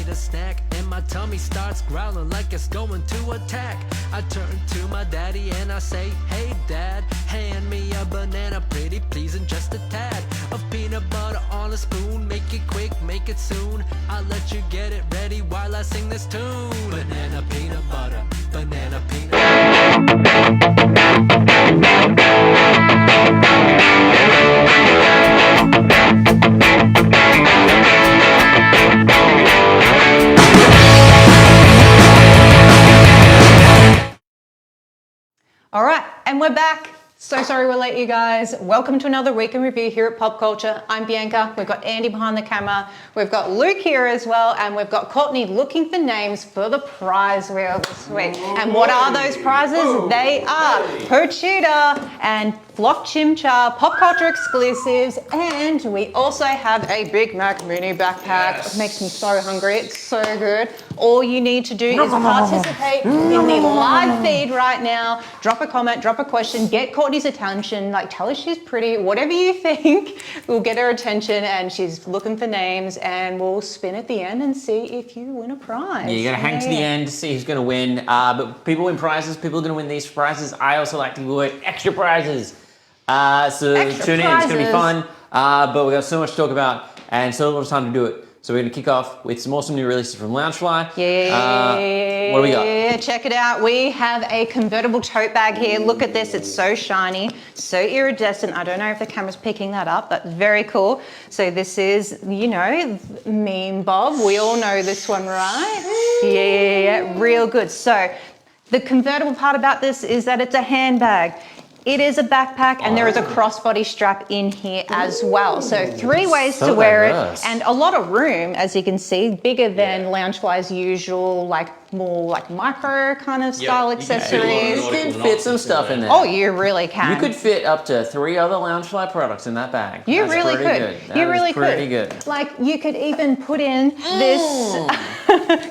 a snack, and my tummy starts growling like it's going to attack. I turn to my daddy and I say, hey dad, hand me a banana, pretty please, and just a tad of peanut butter on a spoon. Make it quick, make it soon. I'll let you get it ready while I sing this tune. Banana peanut butter, banana peanut All right, and we're back. So sorry we're late, you guys. Welcome to another week in review here at Pop Culture. I'm Bianca. We've got Andy behind the camera. We've got Luke here as well, and we've got Courtney looking for names for the prize wheel this week. And what are those prizes? They are Popcultcha and Popcultcha, Pop Culture exclusives, and we also have a Big Mac mini backpack. It makes me so hungry. It's so good. All you need to do is participate in the live feed right now. Drop a comment, drop a question, get Courtney's attention, like tell her she's pretty, whatever you think will get her attention, and she's looking for names, and we'll spin at the end and see if you win a prize. Yeah, you gotta hang to the end to see who's gonna win. But people win prizes, people are gonna win these prizes. I also like to give away extra prizes. So Extra tune in, it's gonna be prizes. fun. But we've got so much to talk about and so little time to do it. So we're gonna kick off with some awesome new releases from Loungefly. Yeah. What do we got? Yeah, check it out. We have a convertible tote bag here. Look at this. It's so shiny, so iridescent. I don't know if the camera's picking that up, but very cool. So this is, you know, Meme Bob. We all know this one, right? Yeah, real good. So the convertible part about this is that it's a handbag. It is a backpack, and there is a crossbody strap in here as well. So 3 ways to wear it, and a lot of room, as you can see, bigger than Loungefly's usual, like more like micro kind of style accessories. You can fit some stuff in there. Oh, you really can. You could fit up to 3 other Loungefly products in that bag. You That's really pretty could. Good. You That really is pretty could. good. Like you could even put in this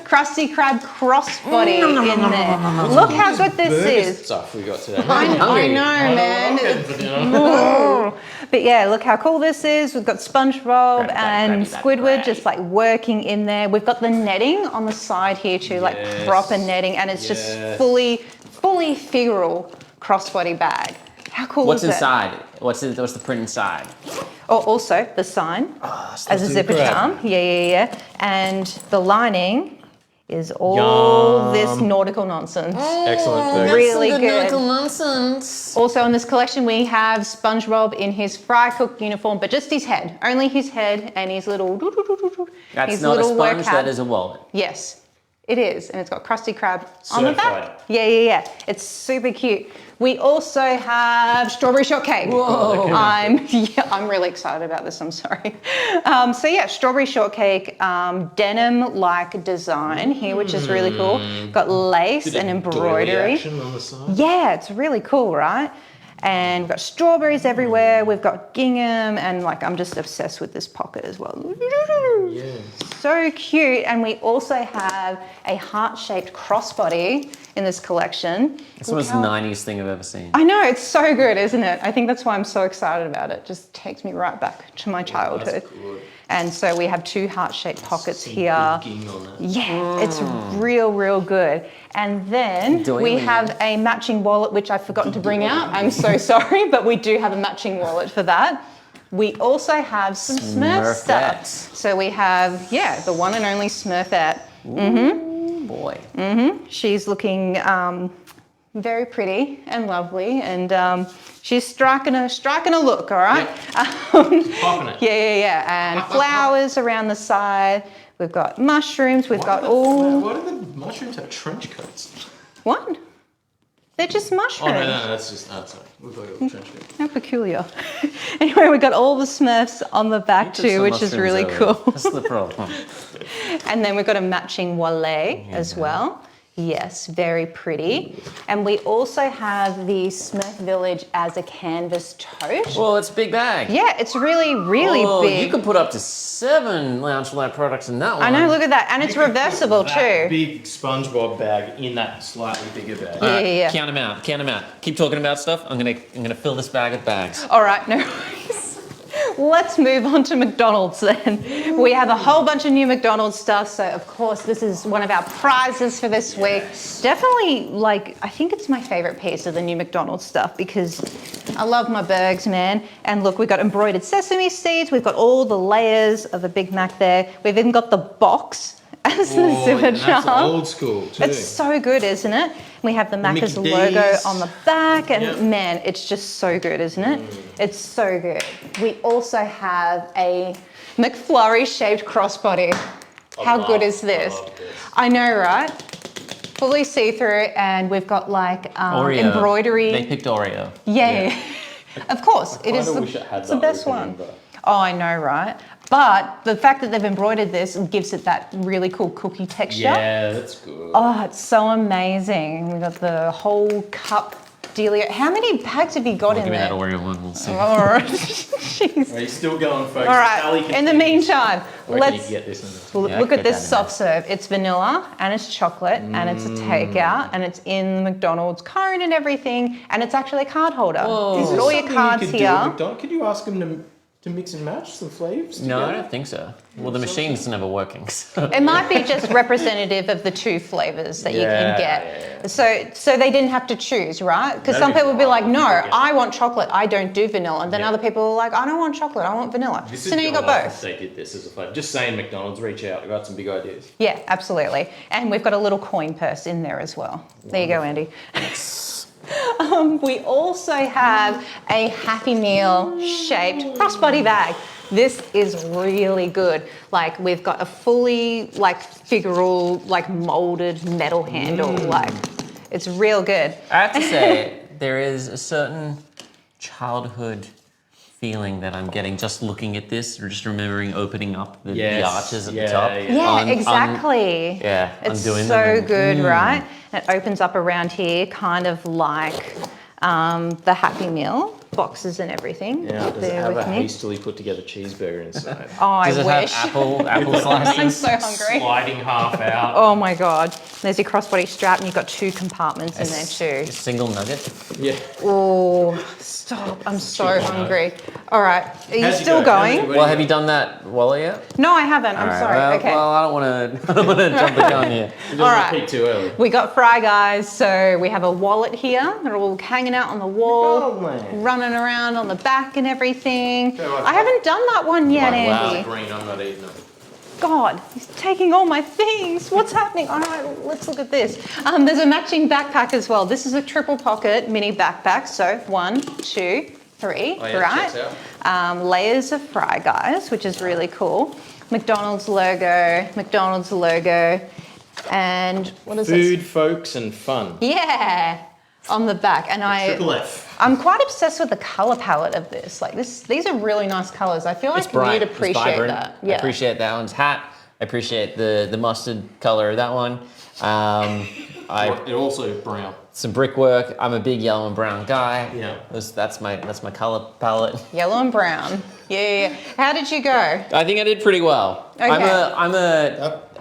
Krusty Krab crossbody in there. Look how good this is. Stuff we got today. I know, man. But yeah, look how cool this is. We've got SpongeBob and Squidward just like working in there. We've got the netting on the side here too, like proper netting, and it's just fully figural crossbody bag. How cool What's is inside? What's the print inside? Oh, also the sign as a zipper charm. Yeah. And the lining is all this nautical nonsense. Excellent. Really good. Nonsense. Also in this collection we have SpongeBob in his fry cook uniform, but just his head. Only his head and his little That's his not a little work sponge, hat. that is a wallet. Yes, it is, and it's got Krusty Krab on the back. Certified. Yeah. It's super cute. We also have strawberry shortcake. Whoa. I'm really excited about this, I'm sorry. So yeah, strawberry shortcake, denim-like design here, which is really cool. Got lace and embroidery. Action on the side. Yeah, it's really cool, right? And we've got strawberries everywhere. We've got gingham, and like I'm just obsessed with this pocket as well. Yes. So cute. And we also have a heart-shaped crossbody in this collection. It's the most 90s thing I've ever seen. I know, it's so good, isn't it? I think that's why I'm so excited about it. Just takes me right back to my childhood. That's good. And so we have 2 heart-shaped pockets Some here. good ging on that. Yeah, it's real good. And then we have a matching wallet, which I've forgotten to bring out. I'm so sorry, but we do have a matching wallet for that. We also have some Smurf stuff. So we have, the one and only Smurfette. Boy. She's looking very pretty and lovely, and she's striking a look, all right? Popping it. Yeah. And flowers around the side. We've got mushrooms. We've got all. Why do the mushrooms have trench coats? What? They're just mushrooms. Oh no, that's just. Oh, sorry. We've got a little trench coat. How peculiar. Anyway, we've got all the Smurfs on the back too, which is really cool. That's the problem. And then we've got a matching wallet as well. Yes, very pretty. And we also have the Smurf Village as a canvas tote. Well, it's a big bag. Yeah, it's really big. You can put up to 7 Loungefly products in that one. I know, look at that. And it's reversible That too. big SpongeBob bag in that slightly bigger bag. Yeah. Count them out. Keep talking about stuff. I'm gonna fill this bag with bags. All right, no worries. let's move on to McDonald's then. We have a whole bunch of new McDonald's stuff. So of course, this is one of our prizes for this week. Definitely, like, I think it's my favorite piece of the new McDonald's stuff because I love my burgers, man. And look, we've got embroidered sesame seeds. We've got all the layers of a Big Mac there. We've even got the box as the super and that's charm. old school too. It's so good, isn't it? We have the Macca's Mickey logo D's. on the back, and Yep. man, it's just so good, isn't it? It's so good. We also have a McFlurry-shaped crossbody. How good is this? love this. I know, right? Fully see-through, and we've got like embroidery. They picked Oreo. Yeah. Of course, it is Kinda wish it had it's the that best opening, one. but- Oh, I know, right? But the fact that they've embroidered this gives it that really cool cookie texture. Yeah, that's good. Oh, it's so amazing. We've got the whole cup dealio. How many bags have you got in Give me that there? Oreo one. We'll see. All right. Jeez. Are you still going, folks? All right. Tally In the continues. meantime, Where can you let's get this in this? look Yeah, at put this that in soft serve. It's vanilla and it's chocolate and it's a takeout and it's in the McDonald's cone and everything, and it's actually a card holder. Whoa. You Is put all your cards could do here. at McDonald's? Could you ask them to mix and match some flavors No, I together? don't think so. Well, the machine's never working. So. It might be just representative of the two flavors that you Yeah, can get. So they didn't have to choose, right? Because some Maybe people would be like, no, yeah. I want chocolate, I don't do vanilla. And then Yeah. other people are like, I don't want chocolate, I want vanilla. This So now you got God both. They did this as a flavor. Just saying, McDonald's, reach out. We've got some big ideas. Yeah, absolutely. And we've got a little coin purse in there as well. There you go, Andy. We also have a Happy Meal shaped crossbody bag. This is really good. Like, we've got a fully like figural, like molded metal handle. Like, it's real good. I have to say, there is a certain childhood feeling that I'm getting just looking at this, or just remembering opening up the Yes. arches at Yeah, the top. yeah. Yeah, Un- un- exactly. yeah, It's undoing so them and- good, right? And it opens up around here, kind of like the Happy Meal boxes and everything. Yeah, does it Bear have with a me. hastily put together cheeseburger inside? Oh, I Does it wish. have apple I'm slices? so hungry. Sliding half out. Oh my God. There's your crossbody strap, and you've got two compartments in there A too. single nugget. Yeah. Oh, stop. I'm so Chicken hungry. All right. Are you How's it still go? How's going? it- Well, have you done that wallet yet? No, I haven't. I'm All right, sorry. Well, Okay. well, I don't want to. I don't want to jump the gun here. You don't All want right. to peek too early. We got Fry Guys, so we have a wallet here. They're all hanging out on the wall, McDonald's. running around on the back and everything. Okay, well, I haven't done that one yet, Wow. Andy. Green, I'm not eating them. God, he's taking all my things. What's happening? All right, let's look at this. There's a matching backpack as well. This is a triple pocket mini backpack. So 1, 2, 3, Oh, yeah, right? checks out. Layers of Fry Guys, which is really cool. McDonald's logo, and what is Food, this? folks, and fun. Yeah, on the back. And Triple F. I'm quite obsessed with the color palette of this. Like this, these are really nice colors. I feel like It's bright. you'd It's appreciate vibrant. that. I appreciate that one's hat. I appreciate the mustard color of that one. It also brown. Some brickwork. I'm a big yellow and brown guy. Yeah. That's my color palette. Yellow and brown. Yeah. How did you go? I think I did pretty well. Okay.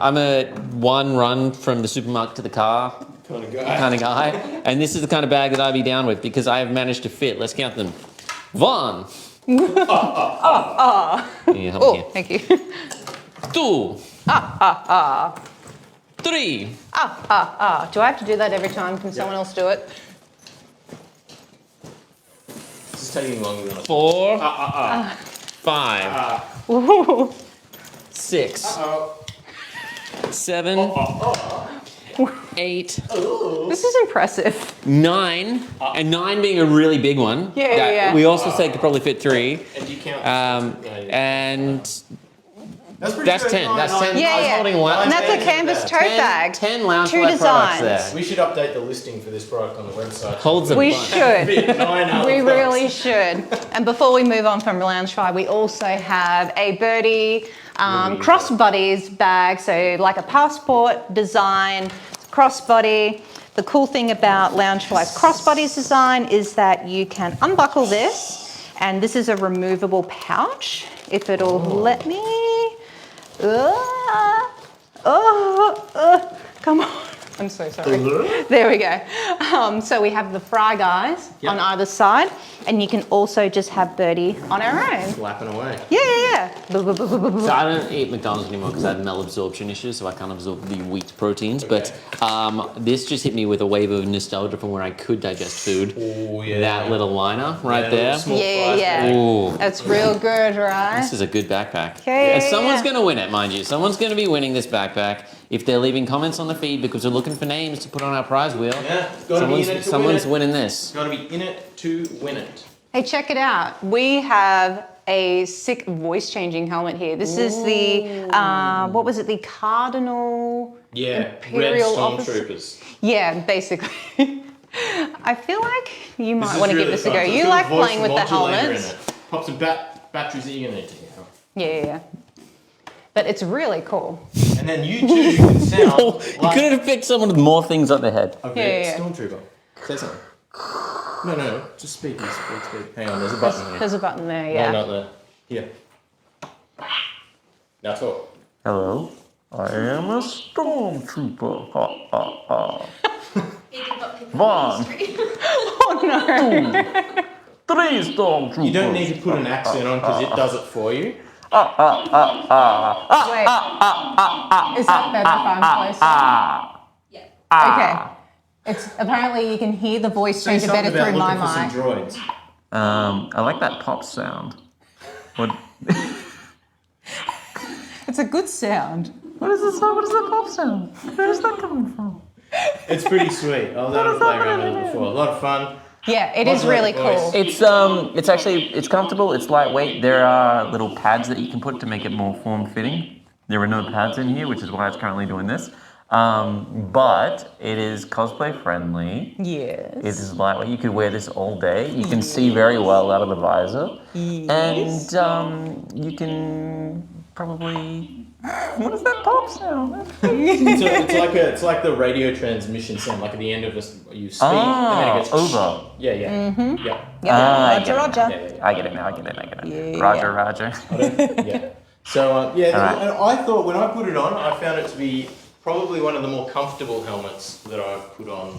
I'm a one run from the supermarket to the car Kind of guy. kind of guy, and this is the kind of bag that I'd be down with because I have managed to fit. Let's count them. 1. Yeah, Oh, thank you. 2. 3. Do I have to do that every time? Can someone else do it? This is taking longer than I 4. thought. 5. Ooh. 6. 7. 8. This is impressive. 9. And 9 being a really big one. Yeah, that yeah. We also said could probably fit 3. And do you count? And That's pretty that's good. 10. That's 10. Yeah, I was yeah. holding one. And that's a Ten canvas bags. tote bag. 10 lounge Two products designs. there. We should update the listing for this product on the website. Holds a We bunch. should. Fit 9 other We products. really should. And before we move on from Loungefly, we also have a Birdie crossbodies bag. So like a passport design crossbody. The cool thing about Loungefly's crossbodies design is that you can unbuckle this, and this is a removable pouch. If it'll let me. Come on. I'm so sorry. There we go. So we have the Fry Guys on either side, and you can also just have Birdie on her own. Flapping away. Yeah. So I don't eat McDonald's anymore because I have malabsorption issues, so I can't absorb the wheat proteins. But this just hit me with a wave of nostalgia from where I could digest food. Oh, yeah. That little liner right Yeah, there. small fries Yeah. Ooh. That's real good, right? This is a good backpack. Okay, And someone's yeah. going to win it, mind you. Someone's going to be winning this backpack if they're leaving comments on the feed because we're looking for names to put on our prize wheel. Yeah, gotta be in it to someone's win it. winning this. Gotta be in it to win it. Hey, check it out. We have a sick voice changing helmet here. This is the, what was it? The Cardinal Imperial red Officer? Stormtroopers. Yeah, basically. I feel like you might This want to is give really this a fun. go. So it's You got a like voice playing with the modulator in helmets. it. Pop some batteries that you're gonna need to get. Yeah. But it's really cool. And then you too can sound You like could have picked someone with more things on their head. a red Yeah. Stormtrooper. Say something. No. Just speak. Hang on, there's a button here. There's a button there, No, yeah. not there. Here. Now talk. Hello, I am a stormtrooper. Ha ha ha. One, Oh no. 3 stormtroopers. You don't need to put an accent on because it does it for you. Wait. Is that better if I'm closer? Okay. It's apparently you can hear the voice Say change better something about through my looking for mic. some droids. I like that pop sound. What? It's a good sound. What is this? What is that pop sound? Where is that coming from? It's pretty sweet. I've had to play around with it before. A lot of fun. Yeah, it is really cool. It's actually comfortable. It's lightweight. There are little pads that you can put to make it more form-fitting. There are no pads in here, which is why it's currently doing this. But it is cosplay friendly. Yes. It is lightweight. You could wear this all day. You can see very well out of the visor. Yes. And you can probably... What is that pop sound? It's like the radio transmission sound. Like at the end of this, you speak and then it goes over. Yeah. Mm-hmm. Yeah. Yeah, Roger. I get it now. I get it. Yeah. Roger. Yeah. So Alright. and I thought when I put it on, I found it to be probably one of the more comfortable helmets that I've put on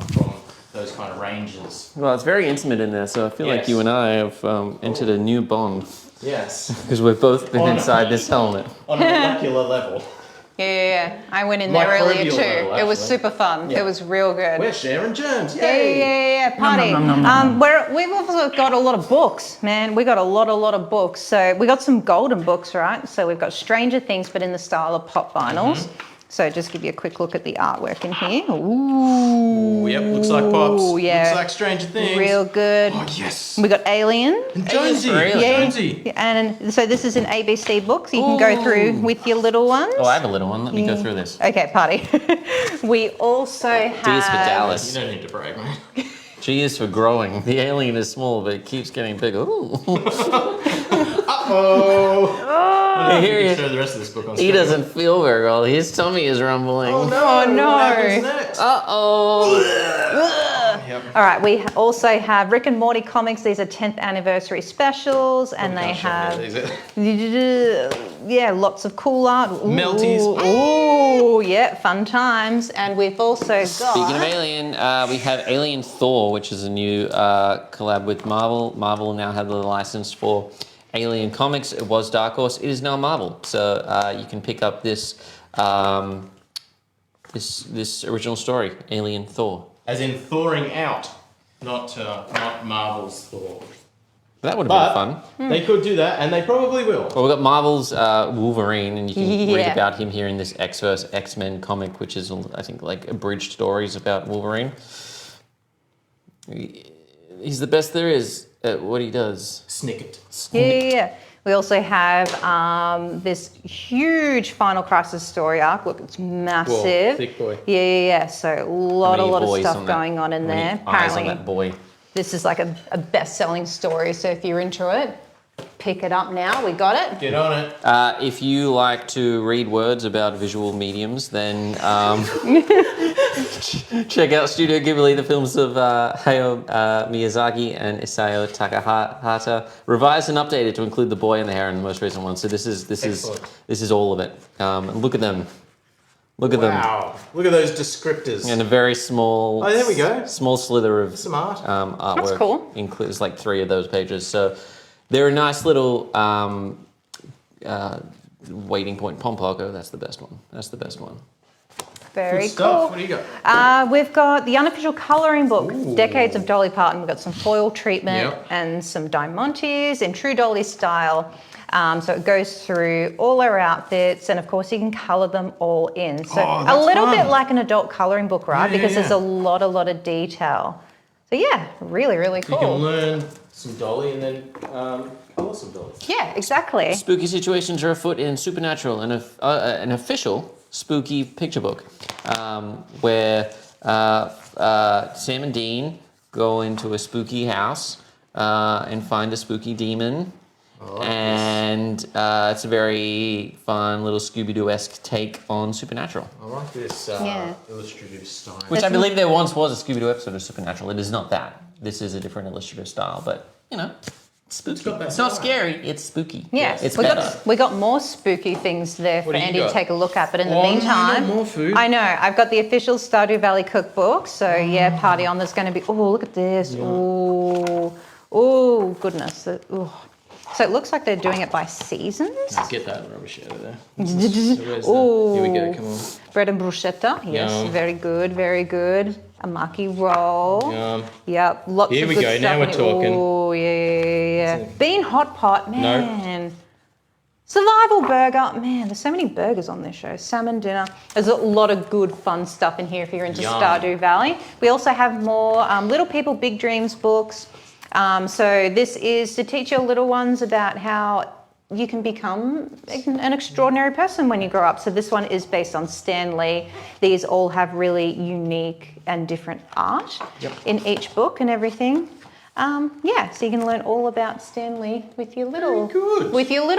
from those kind of ranges. Well, it's very intimate in there, so I feel like Yes. you and I have entered a new bond Yes. because we've both been inside this helmet. On a molecular level. Yeah. I went in there earlier Microbial too. level, It was actually. super fun. Yeah. It was real good. We're sharing germs. Yay! Yeah, party. We've also got a lot of books, man. We got a lot of books. So we got some golden books, right? So we've got Stranger Things, but in the style of pop vinyls. So just give you a quick look at the artwork in here. Ooh. Yep, looks like Pops. Yeah. Looks like Stranger Things. Real good. Oh, yes. We got Alien. Jonesy. Really? Yeah. Jonesy. And so this is an ABC book, so you can go through with your little ones. Oh, I have a little one. Let me go through this. Okay, party. We also D is for have... You Dallas. don't need to brag, man. G is for growing. The alien is small, but it keeps getting bigger. Ooh. Oh. I hear You you. can show the rest of this book on He screen. doesn't feel very well. His tummy is rumbling. Oh no! Oh, no. What happens next? Uh-oh. Yep. All right, we also have Rick and Morty comics. These are 10th anniversary specials, and they Can't show me these. have, lots of cool art. Ooh, Melties. Ooh, yeah, fun times. And we've also got... Speaking of Alien, we have Alien Thor, which is a new collab with Marvel. Marvel now have the license for Alien Comics. It was Dark Horse. It is now Marvel. So you can pick up this this original story, Alien Thor. As in thawing out, not Marvel's Thor. That would have But been fun. they could do that, and they probably will. Well, we've got Marvel's Wolverine, and you can read Yeah. about him here in this X-Verse X-Men comic, which is, I think, like abridged stories about Wolverine. He's the best there is at what he does. Snicket. Yeah. We also have this huge Final Crisis story arc. Look, it's massive. Whoa, thick boy. Yeah. So a lot of boys stuff on that- going on in how many there. eyes on Apparently, that boy. this is like a best-selling story. So if you're into it, pick it up now. We got it. Get on it. If you like to read words about visual mediums, then check out Studio Ghibli, the films of Hayao Miyazaki and Isao Takahata, revised and updated to include the boy and the hare in the most recent one. So this is Excellent. all of it. And look at them. Look at them. Wow. Look at those descriptors. And a very small. Oh, there we go. Small slither of Some art. artwork. That's cool. Includes like 3 of those pages. So they're a nice little waiting point. Popcultcha, that's the best one. That's the best one. Very Good stuff. cool. What do you got? We've got the unofficial colouring book, Ooh. Decades of Dolly Parton. We've got some foil treatment Yep. and some diamantes in true Dolly style. So it goes through all our outfits, and of course you can colour them all in. So Oh, a that's little fun. bit like an adult colouring book, right? Yeah, Because there's yeah. a lot of detail. So yeah, really, really You can cool. learn some Dolly and then colour some Dolly. Yeah, exactly. Spooky situations are afoot in Supernatural, an official spooky picture book, where Sam and Dean go into a spooky house and find a spooky demon. And it's a very fun little Scooby-Doo-esque take on Supernatural. I like this Yeah. illustrative style. Which I believe there once was a Scooby-Doo episode of Supernatural. It is not that. This is a different illustrative style, but, you know, it's spooky. got that It's not vibe. scary, it's spooky. Yes, It's we better. got more spooky things there for What do you Andy to got? take a look at. But in the Oh, no, meantime, more food. I know I've got the official Stardew Valley cookbook. So yeah, party on. There's going to be. Oh, look at this. Oh, goodness. Ooh. So it looks like they're doing it by seasons. Get that rubbish out of there. Here we go, come on. Bread and bruschetta. Yes, Yum. very good, very good. A maki roll. Yum. Yep, lots Here of we good go, stuff. now we're in it. talking. Oh, yeah. Bean hot pot, man. Survival burger. Man, there's so many burgers on this show. Salmon dinner. There's a lot of good, fun stuff in here if you're into Yum. Stardew Valley. We also have more Little People, Big Dreams books. So this is to teach your little ones about how you can become an extraordinary person when you grow up. So this one is based on Stan Lee. These all have really unique and different art in each book and everything. Yeah, so you can learn all about Stan Lee with your little,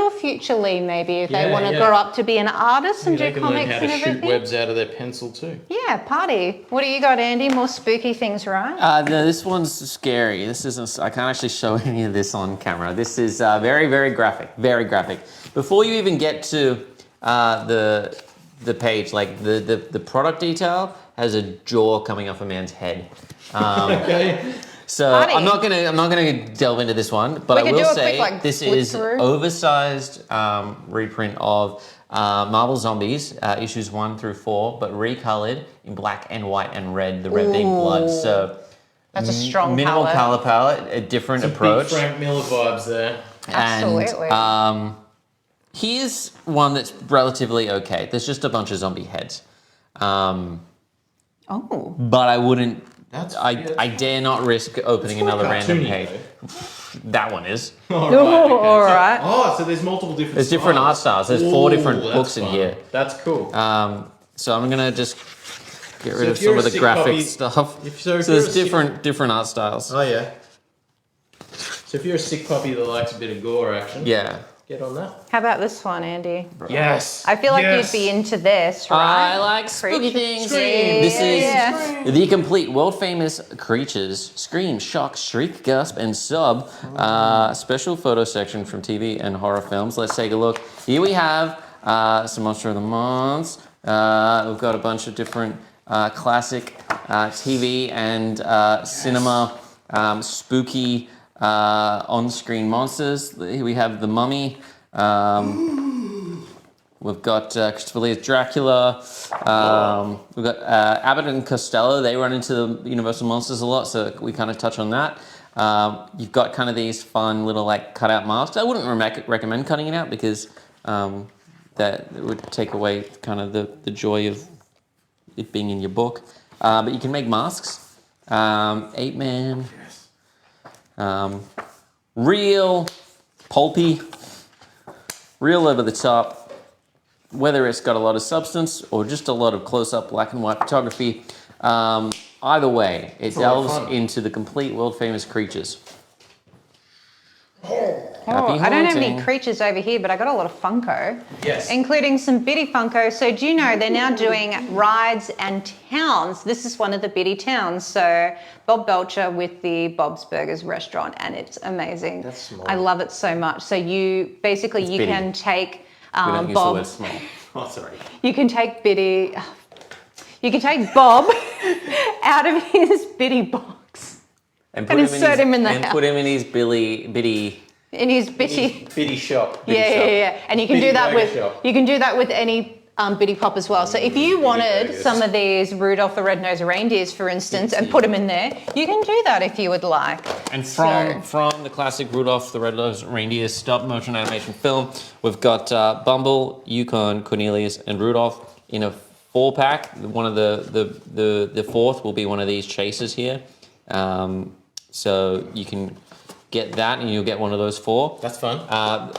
future Lee, maybe if they Yeah, want to yeah. grow up to be an artist and They do can learn comics how and to shoot everything. webs out of their pencil too. Yeah, party. What do you got, Andy? More spooky things, right? No, this one's scary. This isn't. I can't actually show any of this on camera. This is very, very graphic. Very graphic. Before you even get to the page, like the product detail has a jaw coming off a man's head. Okay. So Party. I'm not gonna delve into this one, but We I could will do a say quick, like, this flip is through. oversized reprint of Marvel Zombies issues 1 through 4, but recolored in black and white and red. The red being blood. So That's a strong minimal palette. color palette, a different approach. Big Frank Miller vibes there. Absolutely. And here's one that's relatively okay. There's just a bunch of zombie heads. Oh. But I wouldn't. That's I dare not risk opening another random page. That one is. All Oh, all right. Oh, so there's multiple different There's different art styles. There's 4 different that's books in fun. here. That's cool. So I'm gonna just get rid So of if some you're of a the sick graphic puppy- stuff. if So you're a there's sick- different art styles. Oh yeah. So if you're a sick puppy that likes a bit of gore action, Yeah. get on that. How about this one, Andy? Yes. I feel like you'd be into this, right? I like spooky things. Scream. This is Yeah. the complete world famous creatures, scream, shock, shriek, gasp, and sob. Special photo section from TV and horror films. Let's take a look. Here we have some Monster of the Months. We've got a bunch of different classic TV and cinema spooky on-screen monsters. Here we have the Mummy. We've got Christopher Lee's Dracula. We've got Abbott and Costello. They run into the Universal monsters a lot, so we kind of touch on that. You've got kind of these fun little like cutout masks. I wouldn't recommend cutting it out because that would take away kind of the joy of it being in your book. But you can make masks. 8-man. Real pulpy, real over the top, whether it's got a lot of substance or just a lot of close-up black and white photography. Either way, it a lot of delves fun. into the complete world-famous creatures. Oh, Happy I don't have haunting. any creatures over here, but I got a lot of Funko. Yes. Including some Biddy Funko. So do you know they're now doing rides and towns? This is one of the Biddy towns. So Popcultcha with the Bob's Burgers restaurant, and it's amazing. That's small. I love it so much. So you basically you Biddy. can take We don't use the word Bob's. small. Oh, sorry. You can take Biddy. You can take Bob out of his Biddy box And insert him in the house. put him in his bitty. in his Biddy. Bitty shop. Bitty Yeah, shop. yeah. And you can Bitty do that burger with shop. you can do that with any Biddy Pop as well. So if you wanted burgers. some of these Rudolph the Red-Nosed Reindeers, for instance, and put them in there, you can do that if you would like. And So- from the classic Rudolph the Red-Nosed Reindeer stop motion animation film, we've got Bumble, Yukon, Cornelius, and Rudolph in a 4-pack. One of the fourth will be one of these chases here. So you can get that and you'll get one of those 4. That's fun.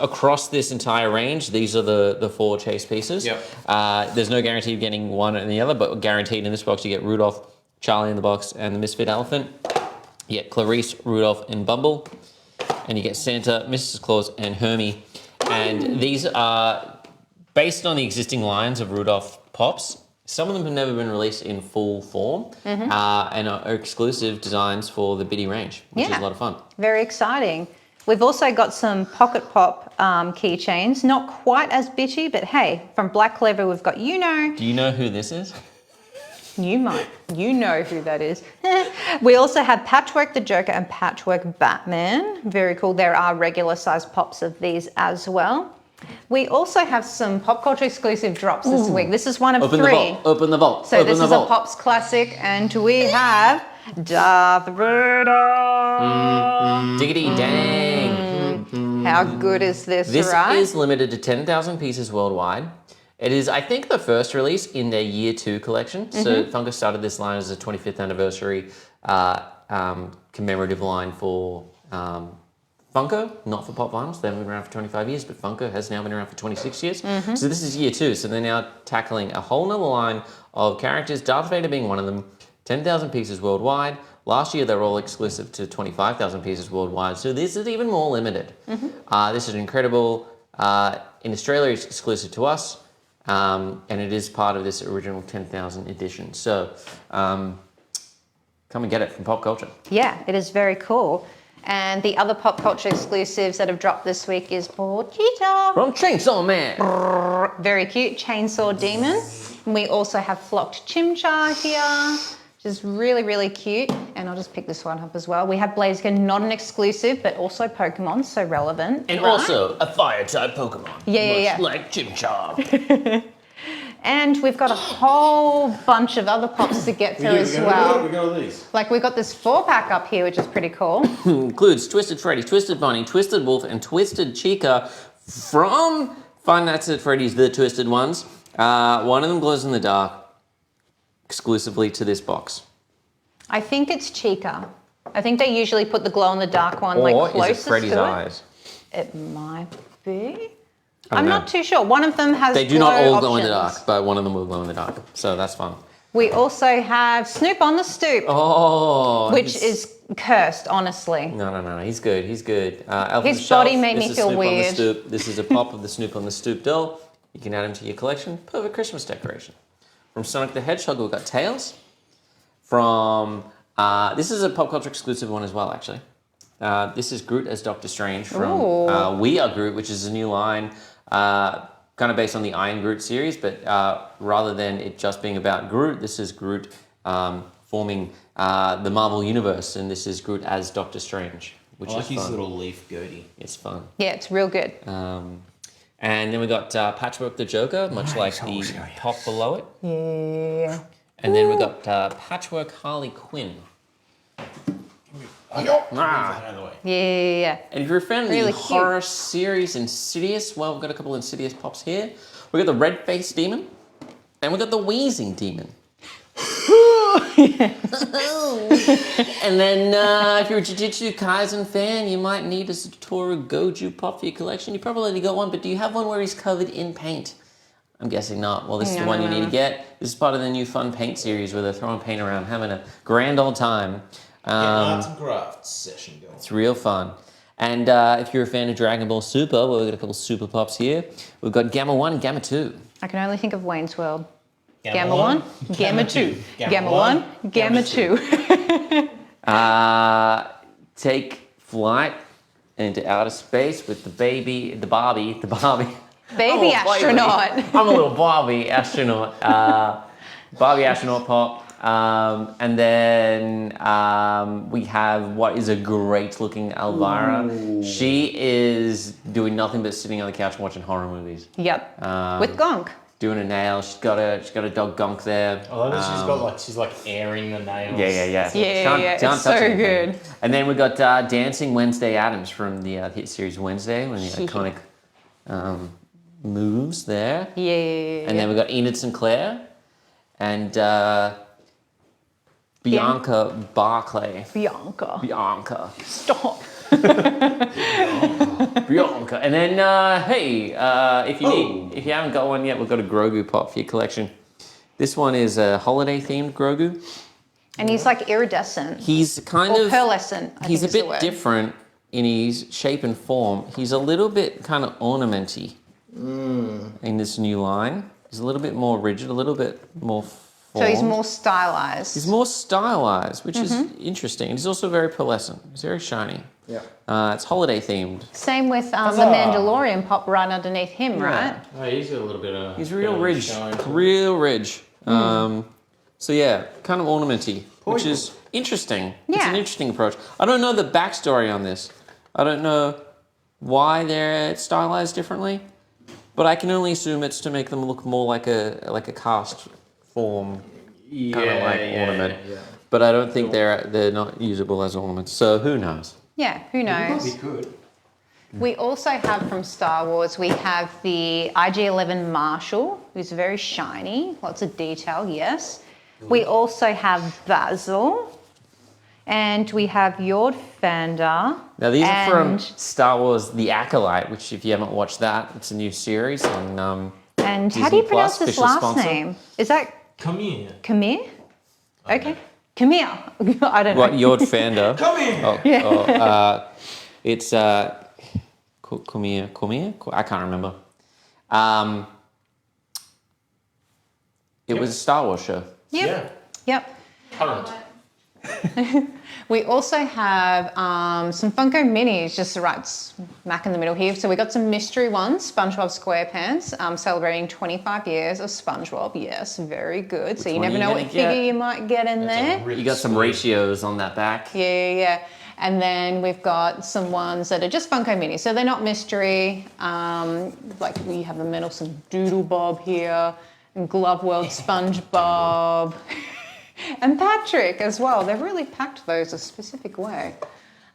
Across this entire range, these are the 4 chase pieces. Yep. There's no guarantee of getting one and the other, but guaranteed in this box you get Rudolph, Charlie in the box, and the Misfit Elephant. You get Clarice, Rudolph, and Bumble. And you get Santa, Mrs. Claus, and Hermie. And these are based on the existing lines of Rudolph Pops. Some of them have never been released in full form and are exclusive designs for the Biddy range, which is a lot of fun. Very exciting. We've also got some Pocket Pop keychains, not quite as bitchy, but hey, from Black Clever, we've got You Know. Do you know who this is? You might. You know who that is. We also have Patchwork the Joker and Patchwork Batman. Very cool. There are regular size pops of these as well. We also have some Pop Culture exclusive drops this week. This is one of 3. Open the vault. So this is a Pops classic, and we have Darth Vader. Diggity dang. How good is this, This right? is limited to 10,000 pieces worldwide. It is, I think, the first release in their Year 2 collection. So Funko started this line as a 25th anniversary commemorative line for Funko, not for Pop Vinyls. They haven't been around for 25 years, but Funko has now been around for 26 years. So this is Year 2. So they're now tackling a whole nother line of characters, Darth Vader being one of them, 10,000 pieces worldwide. Last year, they were all exclusive to 25,000 pieces worldwide. So this is even more limited. This is incredible. In Australia, it's exclusive to us. And it is part of this original 10,000 edition. So come and get it from Pop Culture. Yeah, it is very cool. And the other Pop Culture exclusives that have dropped this week is for Cheetah. From Chainsaw Man. Very cute, Chainsaw Demon. And we also have Flocked Chimchar here, which is really, really cute. And I'll just pick this one up as well. We have Blaziken, not an exclusive, but also Pokemon, so relevant. And right? also a fire-type Pokemon. Yeah. Like Chimchar. And we've got a whole bunch of other pops to get through as well. We got all these. Like we've got this 4-pack up here, which is pretty cool. Includes Twisted Freddy, Twisted Bunny, Twisted Wolf, and Twisted Chica from Five Nights at Freddy's The Twisted Ones. One of them glows in the dark, exclusively to this box. I think it's Chica. I think they usually put the glow-in-the-dark one Or like closest is it Freddy's to eyes? It might be. I don't I'm know. not too sure. One of them has They do not all glow in the options. dark, but one of them will glow in the dark. So that's fun. We also have Snoop on the Stoop, Oh. which is cursed, honestly. No. He's good. Elf on His the Shelf. body made me This is feel Snoop on the weird. Stoop. This is a pop of the Snoop on the Stoop doll. You can add him to your collection. Perfect Christmas decoration. From Sonic the Hedgehog, we've got Tails. From this is a Pop Culture exclusive one as well, actually. This is Groot as Doctor Strange from We Are Groot, which is a new line, kind of based on the Iron Groot series, but rather than it just being about Groot, this is Groot forming the Marvel Universe, and this is Groot as Doctor Strange, which I like is his fun. little leaf goatee. It's fun. Yeah, it's real good. And then we got Patchwork the Joker, much like the pop below it. Yeah. And then we got Patchwork Harley Quinn. Move that out of the way. Yeah. And if you're a fan of Really the cute. horror series Insidious, well, we've got a couple of Insidious pops here. We've got the Red-Faced Demon, and we've got the Wheezing Demon. And then if you're a Jujutsu Kaisen fan, you might need a Satoru Goju pop for your collection. You probably already got one, but do you have one where he's covered in paint? I'm guessing not. Well, this is the one you need to get. This is part of the new Fun Paint series where they're throwing paint around, having a grand old time. Arts and crafts session going. It's real fun. And if you're a fan of Dragon Ball Super, well, we've got a couple Super Pops here. We've got Gamma 1 and Gamma 2. I can only think of Wayne's World. Gamma 1, one, Gamma 2. Gamma 1, Gamma 2. Take flight into outer space with the Barbie, Baby astronaut. I'm a little Barbie astronaut. Barbie astronaut pop. And then we have what is a great looking Elvira. Ooh. She is doing nothing but sitting on the couch watching horror movies. Yep. With Gonk. Doing a nail. She's got a dog Gonk there. I love that she's like airing the nails. Yeah. It's so good. And then we got Dancing Wednesday Addams from the hit series Wednesday, one of the iconic moves there. Yeah. And then we got Enid Sinclair and Bianca Barclay. Bianca. Stop. Bianca. And then, if you haven't got one yet, we've got a Grogu pop for your collection. This one is a holiday-themed Grogu. And he's like iridescent. He's kind or of... pearlescent, He's a bit different in his shape and form. He's a little bit kind of ornamenty in this new line. He's a little bit more rigid, a little bit more formed. So he's more stylized. He's more stylized, which is interesting. And he's also very pearlescent. He's very shiny. Yeah. It's holiday themed. Same with the Mandalorian pop right underneath him, right? Oh, he's got a little bit of... He's real ridge. Real ridge. So yeah, kind of ornamenty, which is interesting. Yeah. It's an interesting approach. I don't know the backstory on this. I don't know why they're stylized differently, but I can only assume it's to make them look more like a cast form kind of like ornament. Yeah. But I don't think they're not usable as ornaments. So who knows? Yeah, who knows? Probably could. We also have from Star Wars, we have the IG-11 Marshal, who's very shiny, lots of detail, yes. We also have Basil, and we have Yord Fanda. Now these are from Star Wars The Acolyte, which if you haven't watched that, it's a new series on and Disney how do you pronounce Plus, this last sponsor. name? Is that... Come Kamir? Okay. Come here. I don't know. What, Yord Fanda? Come here! It's come here. I can't remember. It was a Star Wars show. Yep. Current. We also have some Funko Minis just right smack in the middle here. So we got some mystery ones, SpongeBob SquarePants, celebrating 25 years of SpongeBob. Yes, very good. So you never know what figure you might get in there. You got some ratios on that back. Yeah. And then we've got some ones that are just Funko Minis. So they're not mystery. Like we have a Meddlesome Doodle Bob here, and Glove World SpongeBob. And Patrick as well. They've really packed those a specific way.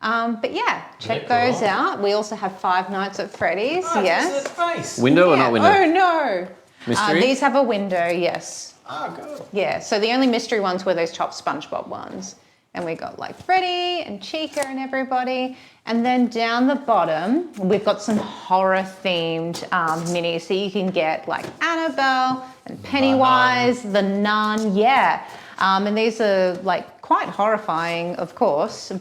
But yeah, check those out. We also have Five Nights at Freddy's. Yes. Face. Window or not window? Oh no. Mystery? These have a window. Yes. Good. Yeah. So the only mystery ones were those chopped SpongeBob ones. And we got like Freddy and Chica and everybody. And then down the bottom, we've got some horror themed minis. So you can get like Annabelle and Pennywise, the Nun. Yeah. And these are like quite horrifying, of course,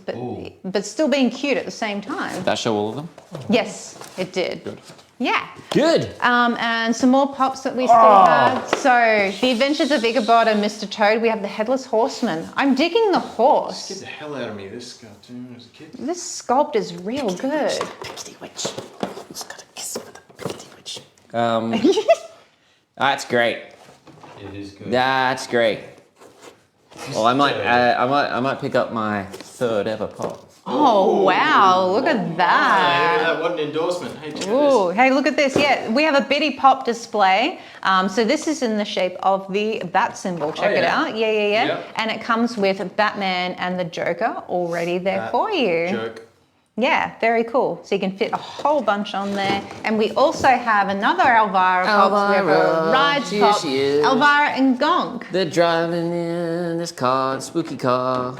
but still being cute at the same time. Did that show all of them? Yes, it did. Good. Yeah. Good. And some more pops that we still have. So, The Adventures of Ichabod and Mr. Toad. We have the Headless Horseman. I'm digging the horse. Scared the hell out of me, this cartoon as a kid. This sculpt is real good. Pickety witch. Who's got a kiss for the pickety witch? That's great. It is good. That's great. Well, I might pick up my third ever pop. Oh, wow. Look at that. That wasn't an endorsement. Hey, check Ooh, hey, look at this. Yeah, we have a bitty pop display. So this is in the shape of the bat symbol. Check it out. Yeah. Yep. And it comes with Batman and the Joker already there for you. Joke. Yeah, very cool. So you can fit a whole bunch on there. And we also have another Elvira pop. We have a Rides here pop. she is. Elvira and Gonk. They're driving in this car, spooky car.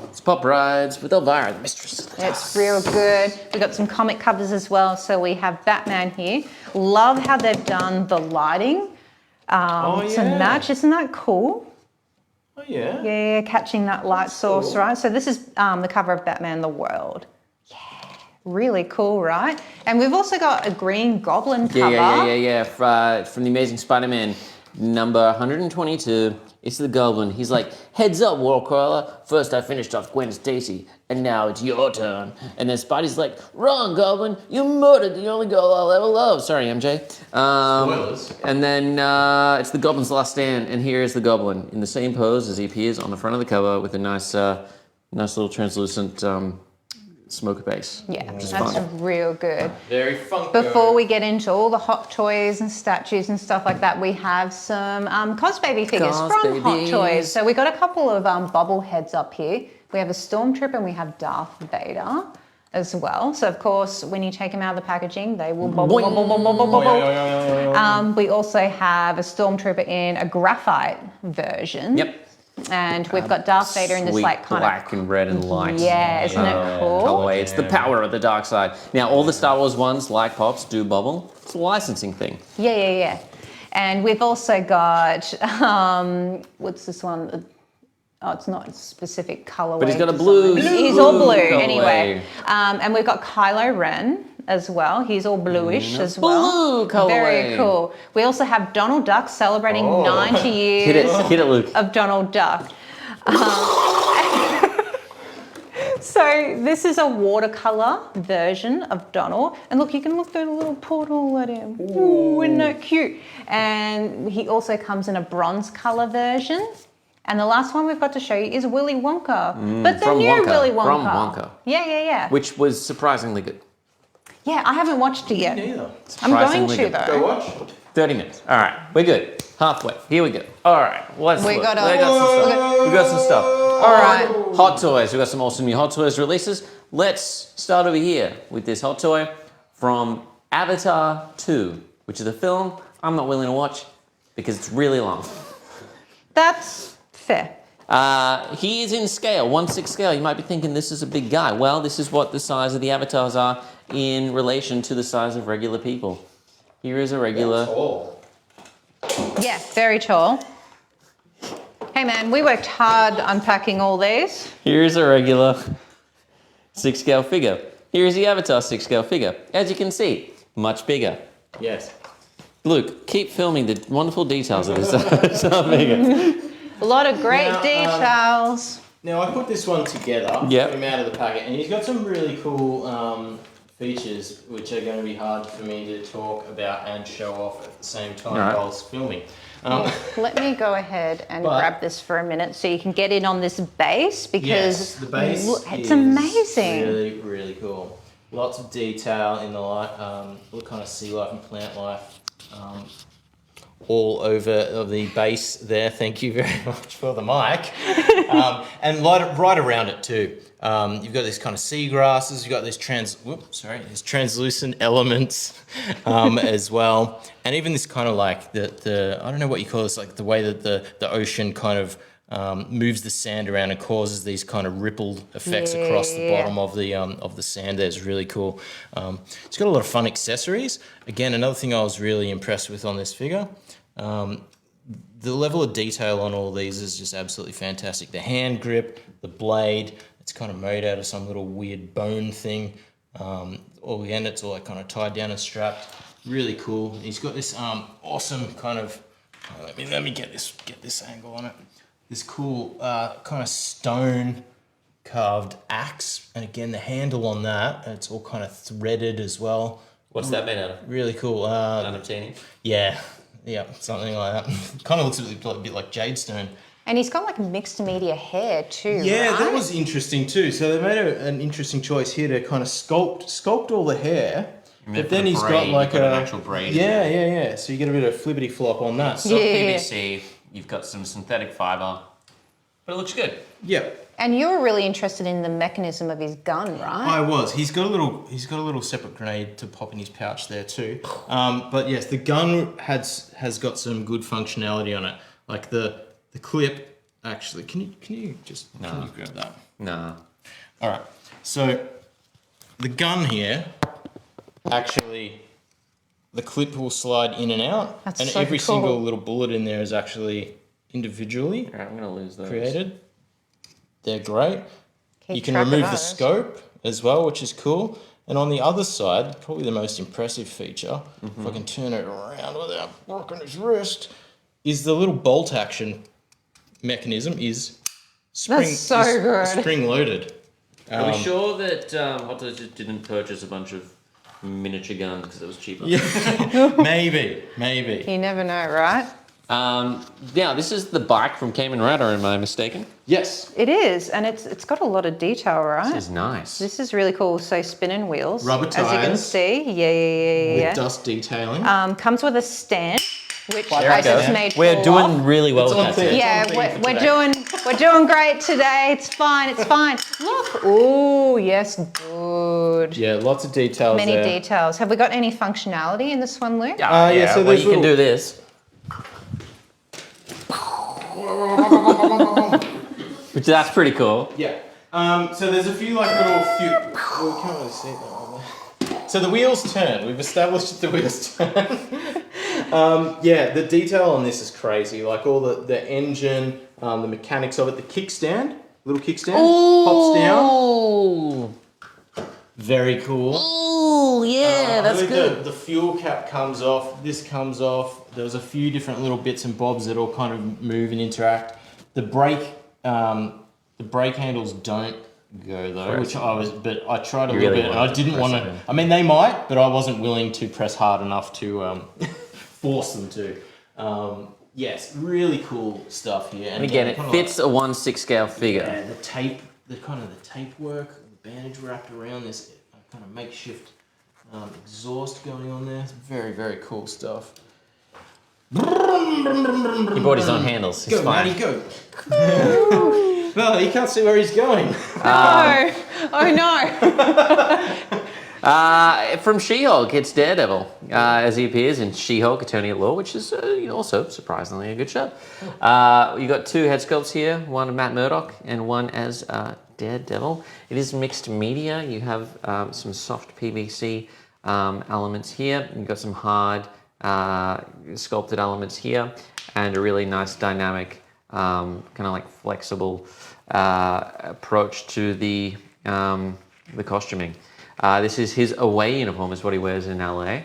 It's Pop Rides with Elvira, the mistress of the dark. It's real good. We've got some comic covers as well. So we have Batman here. Love how they've done the lighting to match. Isn't that cool? Oh, yeah. Yeah, catching that light source, cool. right? So this is the cover of Batman the World. Yeah, really cool, right? And we've also got a Green Goblin cover. Yeah. From the Amazing Spider-Man Number 122. It's the Goblin. He's like, heads up, Warcrawler. First I finished off Gwen Stacy, and now it's your turn. And then Spidey's like, wrong, Goblin. You murdered the only girl I'll ever love. Sorry, MJ. Spoilers. And then it's the Goblin's last stand, and here is the Goblin in the same pose as he appears on the front of the cover with a nice little translucent smoker base. Yeah, which is that's fun. real good. Very funky. Before we get into all the hot toys and statues and stuff like that, we have some Cos Baby figures Cos from Hot Babies. Toys. So we got a couple of bobbleheads up here. We have a Stormtrooper and we have Darth Vader as well. So of course, when you take them out of the packaging, they will bubble, bubble, bubble, bubble, bubble. We also have a Stormtrooper in a graphite version. Yep. And we've got Darth Vader in this Sweet like kind black of and red and light. Yeah, isn't it cool? Colorway. It's the power of the dark side. Now, all the Star Wars ones, like Pops, do bubble. It's a licensing thing. Yeah. And we've also got what's this one? Oh, it's not a specific colorway. But he's got a blue. He's all blue colorway. anyway. And we've got Kylo Ren as well. He's all bluish as well. Blue colorway. Very cool. We also have Donald Duck celebrating 90 years Hit it, Luke. of Donald Duck. So this is a watercolor version of Donald. And look, you can look through the little portal at him. Ooh, isn't that cute? And he also comes in a bronze color version. And the last one we've got to show you is Willy Wonka. But the from new Wonka. Willy Wonka. From Wonka. Yeah. Which was surprisingly good. Yeah, I haven't watched it yet. Neither. I'm going Surprisingly to good. though. Go watch. 30 minutes. All right, we're good. Halfway. Here we go. All right, let's We look. got We got some stuff. We got some stuff. All right. Hot toys. We got some awesome new Hot Toys releases. Let's start over here with this hot toy from Avatar 2, which is a film I'm not willing to watch because it's really long. That's fair. He is in scale, 1/6 scale. You might be thinking this is a big guy. Well, this is what the size of the avatars are in relation to the size of regular people. Here is a regular. Oh. Yeah, very tall. Hey man, we worked hard unpacking all these. Here is a regular 6 scale figure. Here is the Avatar 6 scale figure. As you can see, much bigger. Yes. Luke, keep filming the wonderful details of this Avatar figure. A lot of great Now, details. Now I put this one together, Yep. put him out of the packet, and he's got some really cool features which are going to be hard for me to talk about and show off at the same time Alright. whilst filming. Let me go ahead and But- grab this for a minute so you can get in on this base because Yes, the base it's is amazing. really, really cool. Lots of detail in the light, all kind of sea life and plant life. All over the base there. Thank you very much for the mic. And right around it too. You've got these kind of seagrasses. You've got these these translucent elements as well. And even this kind of like the I don't know what you call this, like the way that the ocean kind of moves the sand around and causes these kind of rippled effects across the bottom of the sand. There is really cool. It's got a lot of fun accessories. Again, another thing I was really impressed with on this figure. The level of detail on all these is just absolutely fantastic. The hand grip, the blade, it's kind of made out of some little weird bone thing. All the end, it's all like kind of tied down and strapped. Really cool. He's got this awesome kind of. Let me get this angle on it. This cool kind of stone carved axe, and again the handle on that, it's all kind of threaded as well. What's that made out of? Really cool. Unobtainium? Yeah, something like that. Kind of looks a bit like jadestone. And he's got like mixed media hair too. Yeah, right? that was interesting too. So they made an interesting choice here to kind of sculpt all the hair. But then he's got like an actual braid. Yeah. So you get a bit of flippity flop on that. So Yeah. PVC, you've got some synthetic fiber, but it looks good. Yep. And you were really interested in the mechanism of his gun, right? I was. He's got a little separate grenade to pop in his pouch there too. But yes, the gun has got some good functionality on it. Like the clip. Actually, can you grab that? No. All right. So the gun here, actually, the clip will slide in and out, That's and so every cool. single little bullet in there is actually individually All right, I'm going to lose those. created. They're great. Keep You can track of remove the those. scope as well, which is cool. And on the other side, probably the most impressive feature, if I can turn it around without broken his wrist, is the little bolt action mechanism is spring loaded. Are we sure that Hot Toys just didn't purchase a bunch of miniature guns because it was cheaper? Yeah. maybe. You never know, right? Yeah, this is the bike from Cayman Rider, am I mistaken? Yes. It is, and it's got a lot of detail, right? This is nice. This is really cool. So spinning wheels, rubber tires, as you can see. Yeah. With dust detailing. Comes with a stand, which There I it goes. just made. We're fall doing off. really well It's with on that theme. today. Yeah, It's we're doing great today. It's fine. Look. Oh, yes, good. Yeah, lots of details Many there. details. Have we got any functionality in this one, Luke? Yeah, so well, there's you can little- do this. Which that's pretty cool. Yeah. So there's a few like little well, we can't really see that one there. So the wheels turn. We've established that the wheels turn. Yeah, the detail on this is crazy. Like all the engine, the mechanics of it, the kickstand, little kickstand, pops down. Oh, Very cool. oh, yeah, that's Look, good. The fuel cap comes off. This comes off. There's a few different little bits and bobs that all kind of move and interact. The brake handles don't go though, but I tried a little really bit, and I wanted to didn't press want it to. in. I mean, they might, but I wasn't willing to press hard enough to force them to. Yes, really cool stuff here. And again, it fits a 1/6 scale figure. Yeah, the tape, the tape work, the bandage wrapped around this kind of makeshift exhaust going on there. It's very, very cool stuff. He bought his own handles. He's Go, fine. Maddie, go. No, he can't see where he's going. No. Oh no. From She-Hulk, it's Daredevil, as he appears in She-Hulk, Attorney at Law, which is also surprisingly a good show. You got two head sculpts here, one of Matt Murdock and one as Daredevil. It is mixed media. You have some soft PVC elements here. You've got some hard sculpted elements here, and a really nice dynamic, kind of like flexible approach to the costuming. This is his away uniform, is what he wears in LA.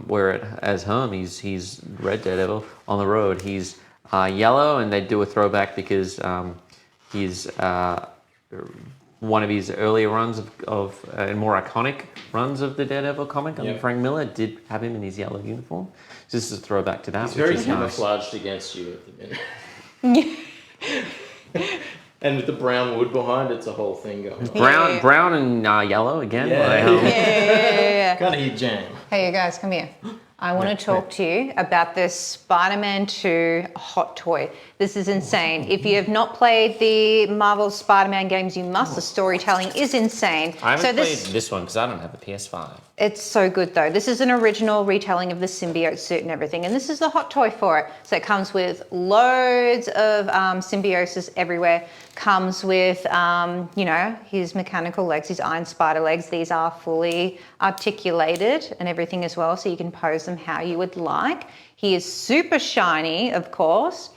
Where as home, he's Red Daredevil. On the road, he's yellow, and they do a throwback because he's one of his earlier runs of and more iconic runs of the Daredevil comic. Yep. Frank Miller did have him in his yellow uniform. So this is a throwback to that. He's which very is nice. camouflaged against you at the minute. And with the brown wood behind, it's a whole thing going on. Brown and yellow again. Yeah. Like, Yeah. Kind of your jam. Hey, you guys, come here. I want to talk to you about this Spider-Man 2 hot toy. This is insane. If you have not played the Marvel Spider-Man games, you must. The storytelling is insane. I haven't played this one because I don't have a PS5. It's so good though. This is an original retelling of the symbiote suit and everything, and this is the hot toy for it. So it comes with loads of symbiosis everywhere. Comes with, his mechanical legs, his Iron Spider legs. These are fully articulated and everything as well, so you can pose them how you would like. He is super shiny, of course.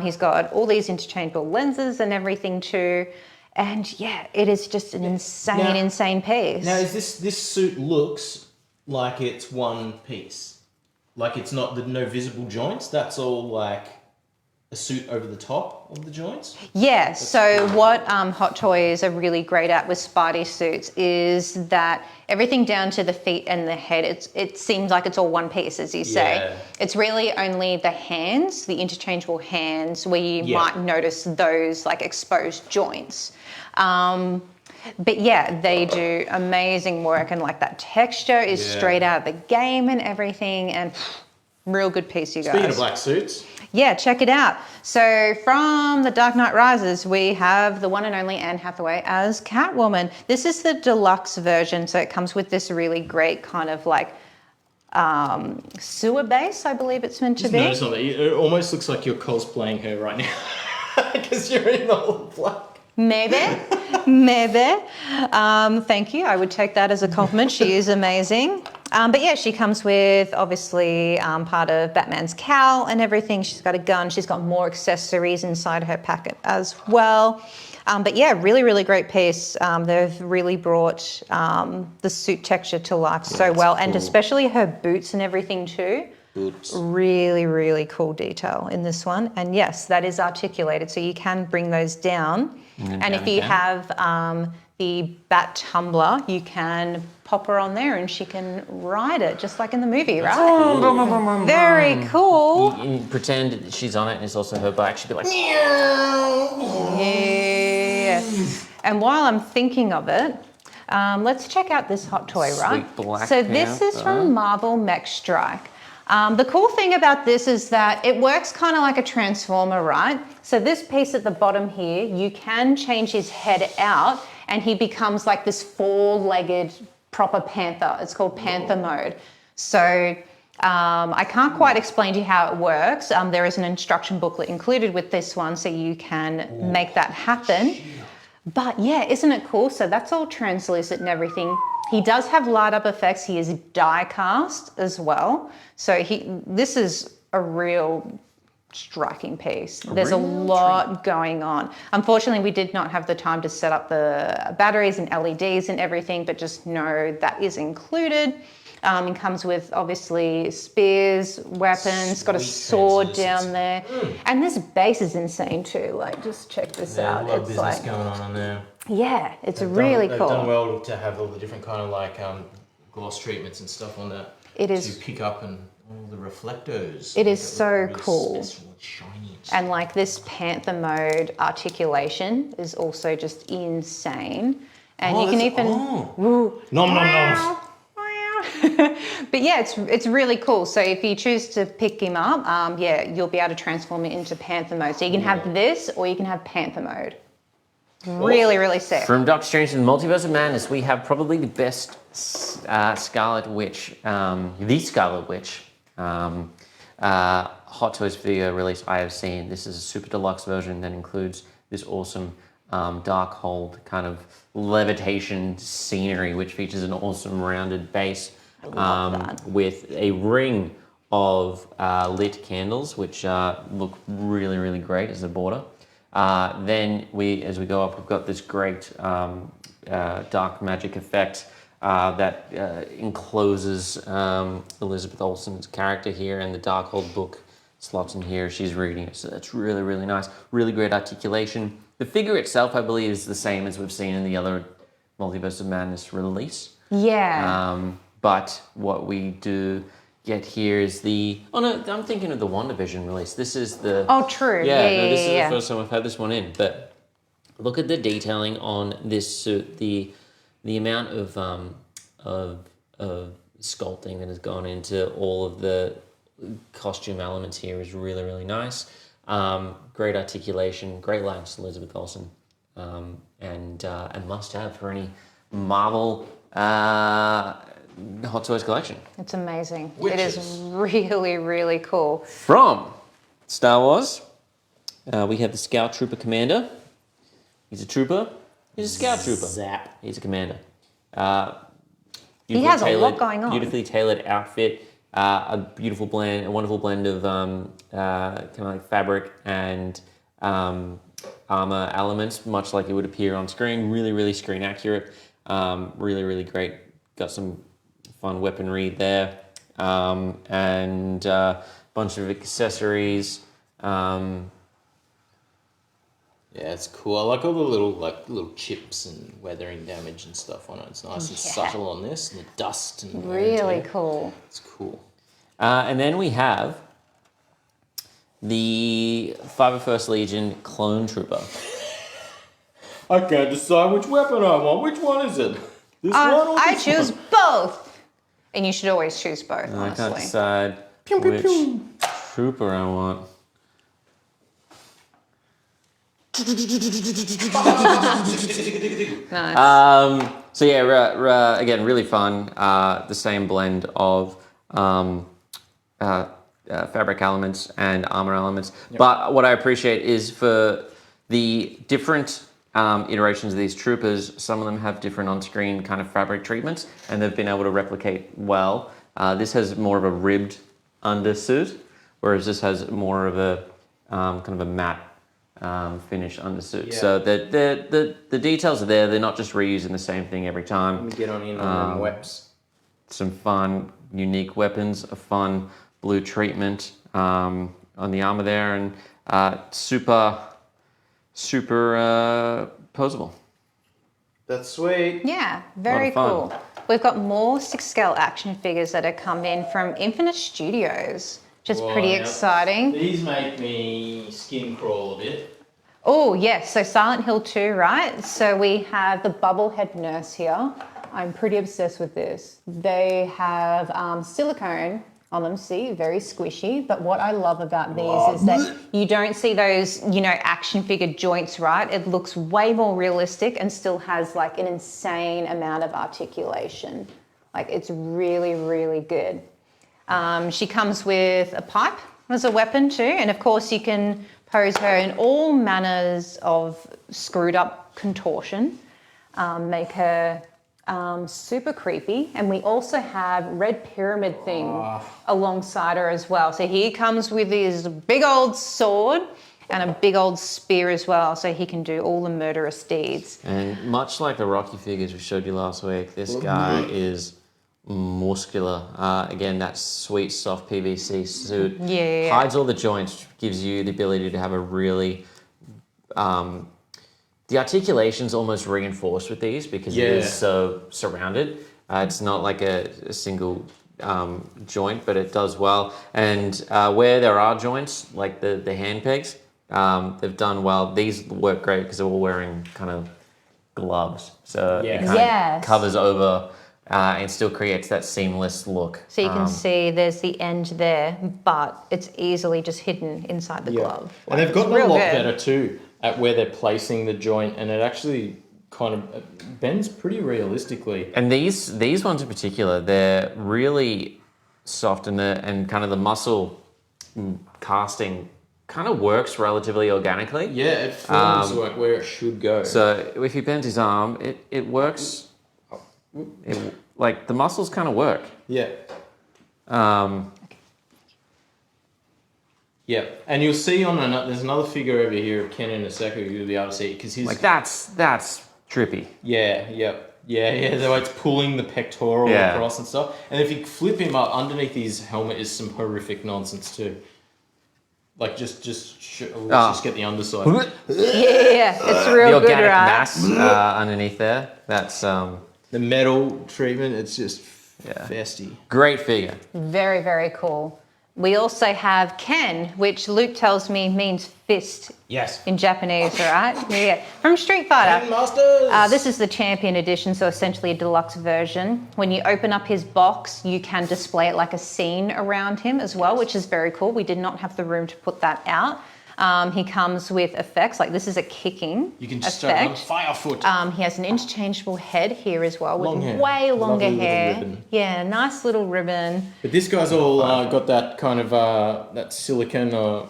He's got all these interchangeable lenses and everything too. And yeah, it is just an insane piece. Now, is this suit looks like it's one piece? Like it's not no visible joints? That's all like a suit over the top of the joints? Yeah, so what Hot Toys are really great at with Spidey suits is that everything down to the feet and the head, it seems like it's all one piece, as you say. Yeah. It's really only the hands, the interchangeable hands, where you might notice those like exposed joints. But yeah, they do amazing work, and like that texture is straight out of the game and everything, and real good piece, you guys. Speaking of black suits. Yeah, check it out. So from The Dark Knight Rises, we have the one and only Anne Hathaway as Catwoman. This is the deluxe version, so it comes with this really great kind of like sewer base, I believe it's meant to be. Notice on it almost looks like you're cosplaying her right now because you're in all black. Maybe. Thank you. I would take that as a compliment. She is amazing. But yeah, she comes with obviously part of Batman's cowl and everything. She's got a gun. She's got more accessories inside her packet as well. But yeah, really, really great piece. They've really brought the suit texture to life so well. And especially her boots and everything too. Oops. Really, really cool detail in this one. And yes, that is articulated, so you can bring those down. And if you have the bat tumbler, you can pop her on there and she can ride it, just like in the movie, right? Very cool. You pretend that she's on it and it's also her bike. She'd be like, Yes. And while I'm thinking of it, let's check out this hot toy, right? Sweet Black So this is from Marvel Mech Strike. The cool thing about this is that it works kind of like a transformer, right? So this piece at the bottom here, you can change his head out and he becomes like this four-legged proper panther. It's called Panther mode. So I can't quite explain to you how it works. There is an instruction booklet included with this one so you can make that happen. But yeah, isn't it cool? So that's all translucent and everything. He does have light up effects. He is die cast as well. So this is a real striking piece. There's a lot going on. Unfortunately, we did not have the time to set up the batteries and LEDs and everything, but just know that is included. It comes with obviously spears, weapons, got a sword down there. And this base is insane too. Like, just check this out. A lot of It's business like, going on there. yeah, it's They've really done, cool. They've done well to have all the different kind of like gloss treatments and stuff on that. It is. To pick up and all the reflectors. It is Make so really cool. special and shiny. And like this Panther mode articulation is also just insane. And you can even. Nom nom noms. But yeah, it's really cool. So if you choose to pick him up, yeah, you'll be able to transform it into Panther mode. So you can have this or you can have Panther mode. Really, really sick. From Doctor Strange and the Multiverse of Madness, we have probably the best Scarlet Witch, the Scarlet Witch Hot Toys video release I have seen. This is a super deluxe version that includes this awesome dark hold kind of levitation scenery, which features an awesome rounded base with a ring of lit candles, which look really, really great as a border. Then as we go up, we've got this great dark magic effect that encloses Elizabeth Olsen's character here, and the Darkhold book slots in here. She's reading it, so that's really, really nice. Really great articulation. The figure itself, I believe, is the same as we've seen in the other Multiverse of Madness release. Yeah. But what we do get here is the... Oh no, I'm thinking of the WandaVision release. This is the... Oh, true. Yeah, Yeah, no, this is yeah. the first time I've had this one in. But look at the detailing on this suit. The amount of sculpting that has gone into all of the costume elements here is really, really nice. Great articulation, great likeness to Elizabeth Olsen, and must have for any Marvel Hot Toys collection. It's amazing. Witches. It is really, really cool. From Star Wars, we have the Scout Trooper Commander. He's a trooper. He's a Scout Trooper. Zap. He's a commander. He has a lot going on. Beautifully tailored outfit. A beautiful blend, a wonderful blend of kind of like fabric and armor elements, much like it would appear on screen. Really, really screen accurate. Really, really great. Got some fun weaponry there, and a bunch of accessories. Yeah, it's cool. I like all the little chips and weathering damage and stuff on it. It's nice and subtle on this, and the dust and wear and Really tear. cool. It's cool. And then we have the 501st Legion Clone Trooper. I can't decide which weapon I want. Which one is it? This one or I this choose one? both. And you should always choose both, I can't honestly. decide Pew, pew, which pew. trooper I want. Nice. So yeah, again, really fun. The same blend of fabric elements and armor elements. Yep. But what I appreciate is for the different iterations of these troopers, some of them have different on-screen kind of fabric treatments, and they've been able to replicate well. This has more of a ribbed undersuit, whereas this has more of a kind of a matte finish undersuit. Yeah. So the details are there. They're not just reusing the same thing every time. Let me get on in on them weps. Some fun, unique weapons, a fun blue treatment on the armor there, and super posable. That's sweet. Yeah, very fun. cool. We've got more 6-scale action figures that are come in from Infinite Studios, which is pretty Wow. exciting. These make me skin crawl a bit. Oh, yes. So Silent Hill 2, right? So we have the Bubblehead Nurse here. I'm pretty obsessed with this. They have silicone on them, see, very squishy. But what I love about these is that you don't see those, action figure joints, right? It looks way more realistic and still has like an insane amount of articulation. Like it's really, really good. She comes with a pipe as a weapon too. And of course you can pose her in all manners of screwed up contortion, make her super creepy. And we also have Red Pyramid thing alongside her as well. So he comes with his big old sword and a big old spear as well, so he can do all the murderous deeds. And much like the Rocky figures we showed you last week, this guy is muscular. Again, that sweet soft PVC suit hides all the joints, gives you the ability to have a really the articulation's almost reinforced with these because it is so surrounded. It's not like a single joint, but it does well. And where there are joints, like the hand pegs, they've done well. These work great because they're all wearing kind of gloves, so it kind of covers over and still creates that seamless look. So you can see there's the end there, but it's easily just hidden inside the glove. And they've gotten a lot better too at where they're placing the joint, and it actually kind of bends pretty realistically. And these ones in particular, they're really soft, and kind of the muscle casting kind of works relatively organically. Yeah, it forms like where it should go. So if he bends his arm, it works. Like the muscles kind of work. Yeah. Yeah, and you'll see there's another figure over here of Ken in a second. You'll be able to see it because he's like that's trippy. Yeah. The way it's pulling the pectoral across and stuff. And if you flip him up, underneath his helmet is some horrific nonsense too. Like let's just get the underside. Yeah, it's real the good, organic right? mass underneath there. That's the metal treatment. It's just festy. Great figure. Very, very cool. We also have Ken, which Luke tells me means fist in Japanese, right? Yeah, from Street Fighter. Ken Masters! This is the Champion Edition, so essentially a deluxe version. When you open up his box, you can display it like a scene around him as well, which is very cool. We did not have the room to put that out. He comes with effects, like this is a kicking You can just effect. fire foot. He has an interchangeable head here as well, with hair. way longer Lovely little hair. ribbon. Yeah, nice little ribbon. But this guy's all got that kind of that silicone or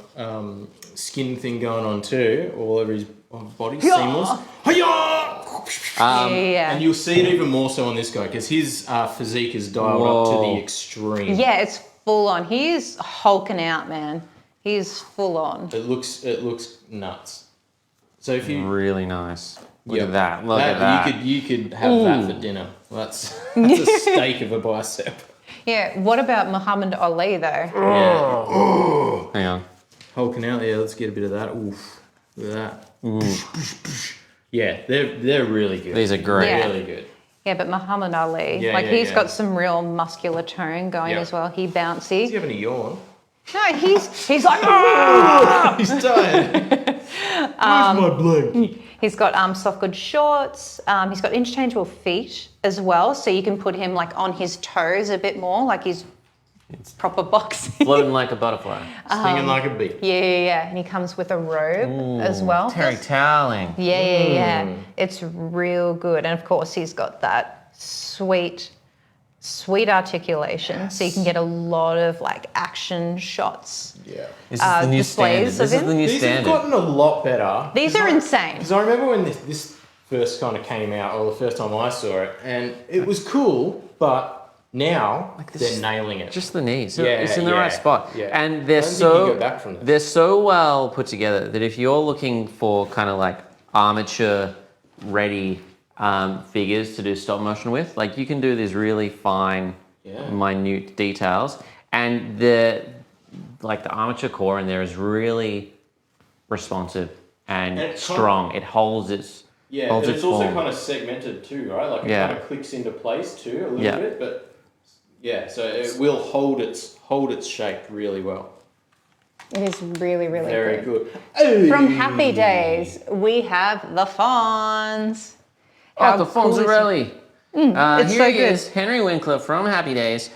skin thing going on too, all over his body, seamless. Yeah. And you'll see it even more so on this guy because his physique is dialed up to the extreme. Yeah, it's full on. He's hulking out, man. He's full on. It looks nuts. So if you Really nice. Look at that. Look at that. you could have that for dinner. That's a steak of a bicep. Yeah, what about Muhammad Ali though? Yeah. Hang on. Hulking out, let's get a bit of that. Oof. Look at that. Yeah, they're really good. These are great. Yeah. Really good. Yeah, but Muhammad Ali, he's got some real muscular tone going as well. He bouncy. Is he having a yawn? No, he's like, He's tired. Where's my blank? He's got soft good shorts. He's got interchangeable feet as well, so you can put him like on his toes a bit more, like he's proper boxing. Floating like a butterfly. Stinging like a bee. Yeah. And he comes with a robe as well. Terry toweling. Yeah. It's real good. And of course, he's got that sweet articulation, so you can get a lot of like action shots. Yeah. This is the new standard. displays of This is him. the new These standard. have gotten a lot better. These are insane. Because I remember when this first kind of came out, or the first time I saw it, and it was cool, but now they're nailing it. Just the knees. Yeah, It's in the right spot. yeah. And they're I don't think you so go back from this. they're so well put together that if you're looking for kind of like armature ready figures to do stop motion with, like you can do these really fine, minute details, And the armature core in there is really responsive and it's strong. It holds its holds and it's its also form. kind of segmented too, right? Like it Yeah. kind of clicks into place too a little Yeah. bit, but yeah, so it will hold its shape really well. It is really, really Very good. good. From Happy Days, we have the Fonz. Oh, the Fonzarelli. It's Here so he good. is, Henry Winkler from Happy Days.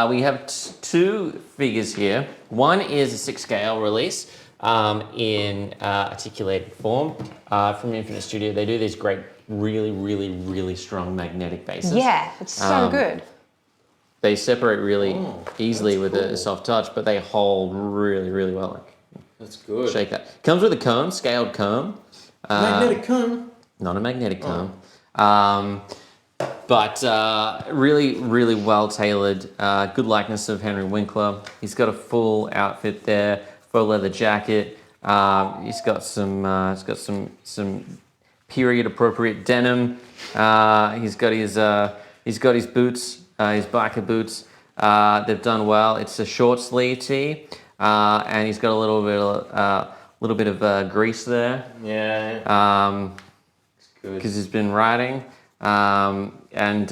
We have two figures here. One is a 6 scale release in articulated form from Infinite Studio. They do these great, really, really, really strong magnetic bases. Yeah, it's so good. They separate really easily that's with cool. a soft touch, but they hold really, really well. That's good. Shake that. Comes with a comb, scaled comb. Magnetic comb. Not a magnetic comb. But really, really well tailored. Good likeness of Henry Winkler. He's got a full outfit there, faux leather jacket. He's got some period appropriate denim. He's got his boots, his biker boots. They've done well. It's a short sleeve tee, and he's got a little bit of grease there. Yeah. It's good. Because he's been riding, and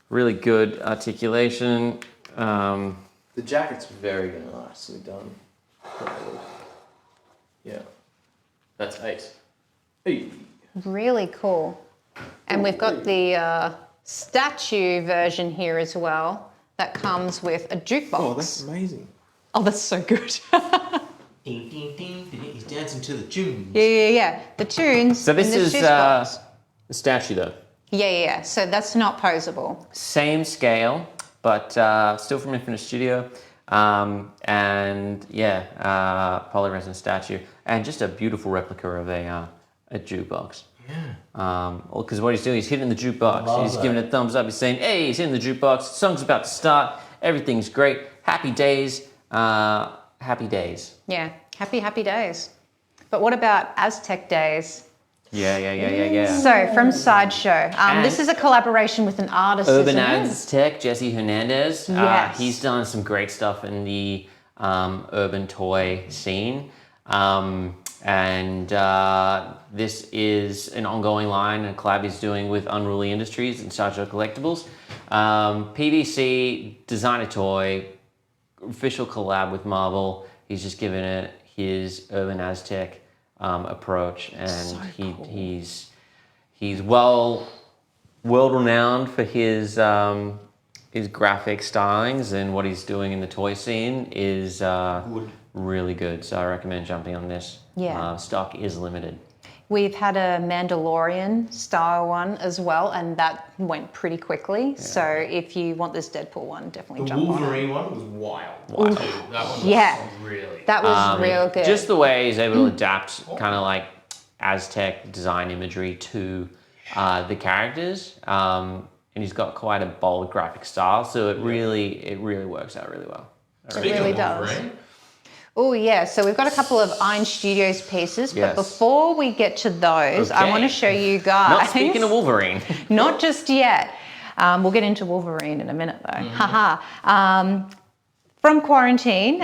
really good articulation. The jacket's very nicely done. Yeah. That's ace. Hey. Really cool. And we've got the statue version here as well that comes with a jukebox. Oh, that's amazing. Oh, that's so good. Ding, ding, ding, ding. He's dancing to the tunes. Yeah. The tunes. So this in the is jukebox. the statue though. Yeah. So that's not posable. Same scale, but still from Infinite Studio. And yeah, polyresin statue, and just a beautiful replica of a jukebox. Yeah. Because what he's doing, he's hitting the jukebox. He's giving it a thumbs up. He's saying, "Hey, he's hitting the jukebox. The song's about to start. Everything's great. Happy days. Happy days." Yeah. Happy days. But what about Aztec Days? Yeah. So from Sideshow, And this is a collaboration with an artist. Urban isn't it? Aztec, Jesse Hernandez. Yes. He's done some great stuff in the urban toy scene. And this is an ongoing line and collab he's doing with Unruly Industries and Sideshow Collectibles. PVC, designer toy, official collab with Marvel. He's just given it his Urban Aztec approach, and So cool. he's world renowned for his graphic stylings, and what he's doing in the toy scene is really good. So I recommend jumping on this. Yeah. Stock is limited. We've had a Mandalorian style one as well, and that went pretty quickly. Yeah. So if you want this Deadpool one, definitely The jump on it. Wolverine one was wild. That one was really. That was real good. Just the way he's able to adapt kind of like Aztec design imagery to the characters, and he's got quite a bold graphic style, so it really works out really well. It really does. Oh yeah, so we've got a couple of Iron Studios pieces, but before we get to those, I want to show you guys. Not speaking of Wolverine. Not just yet. We'll get into Wolverine in a minute though. Haha. From Quarantine,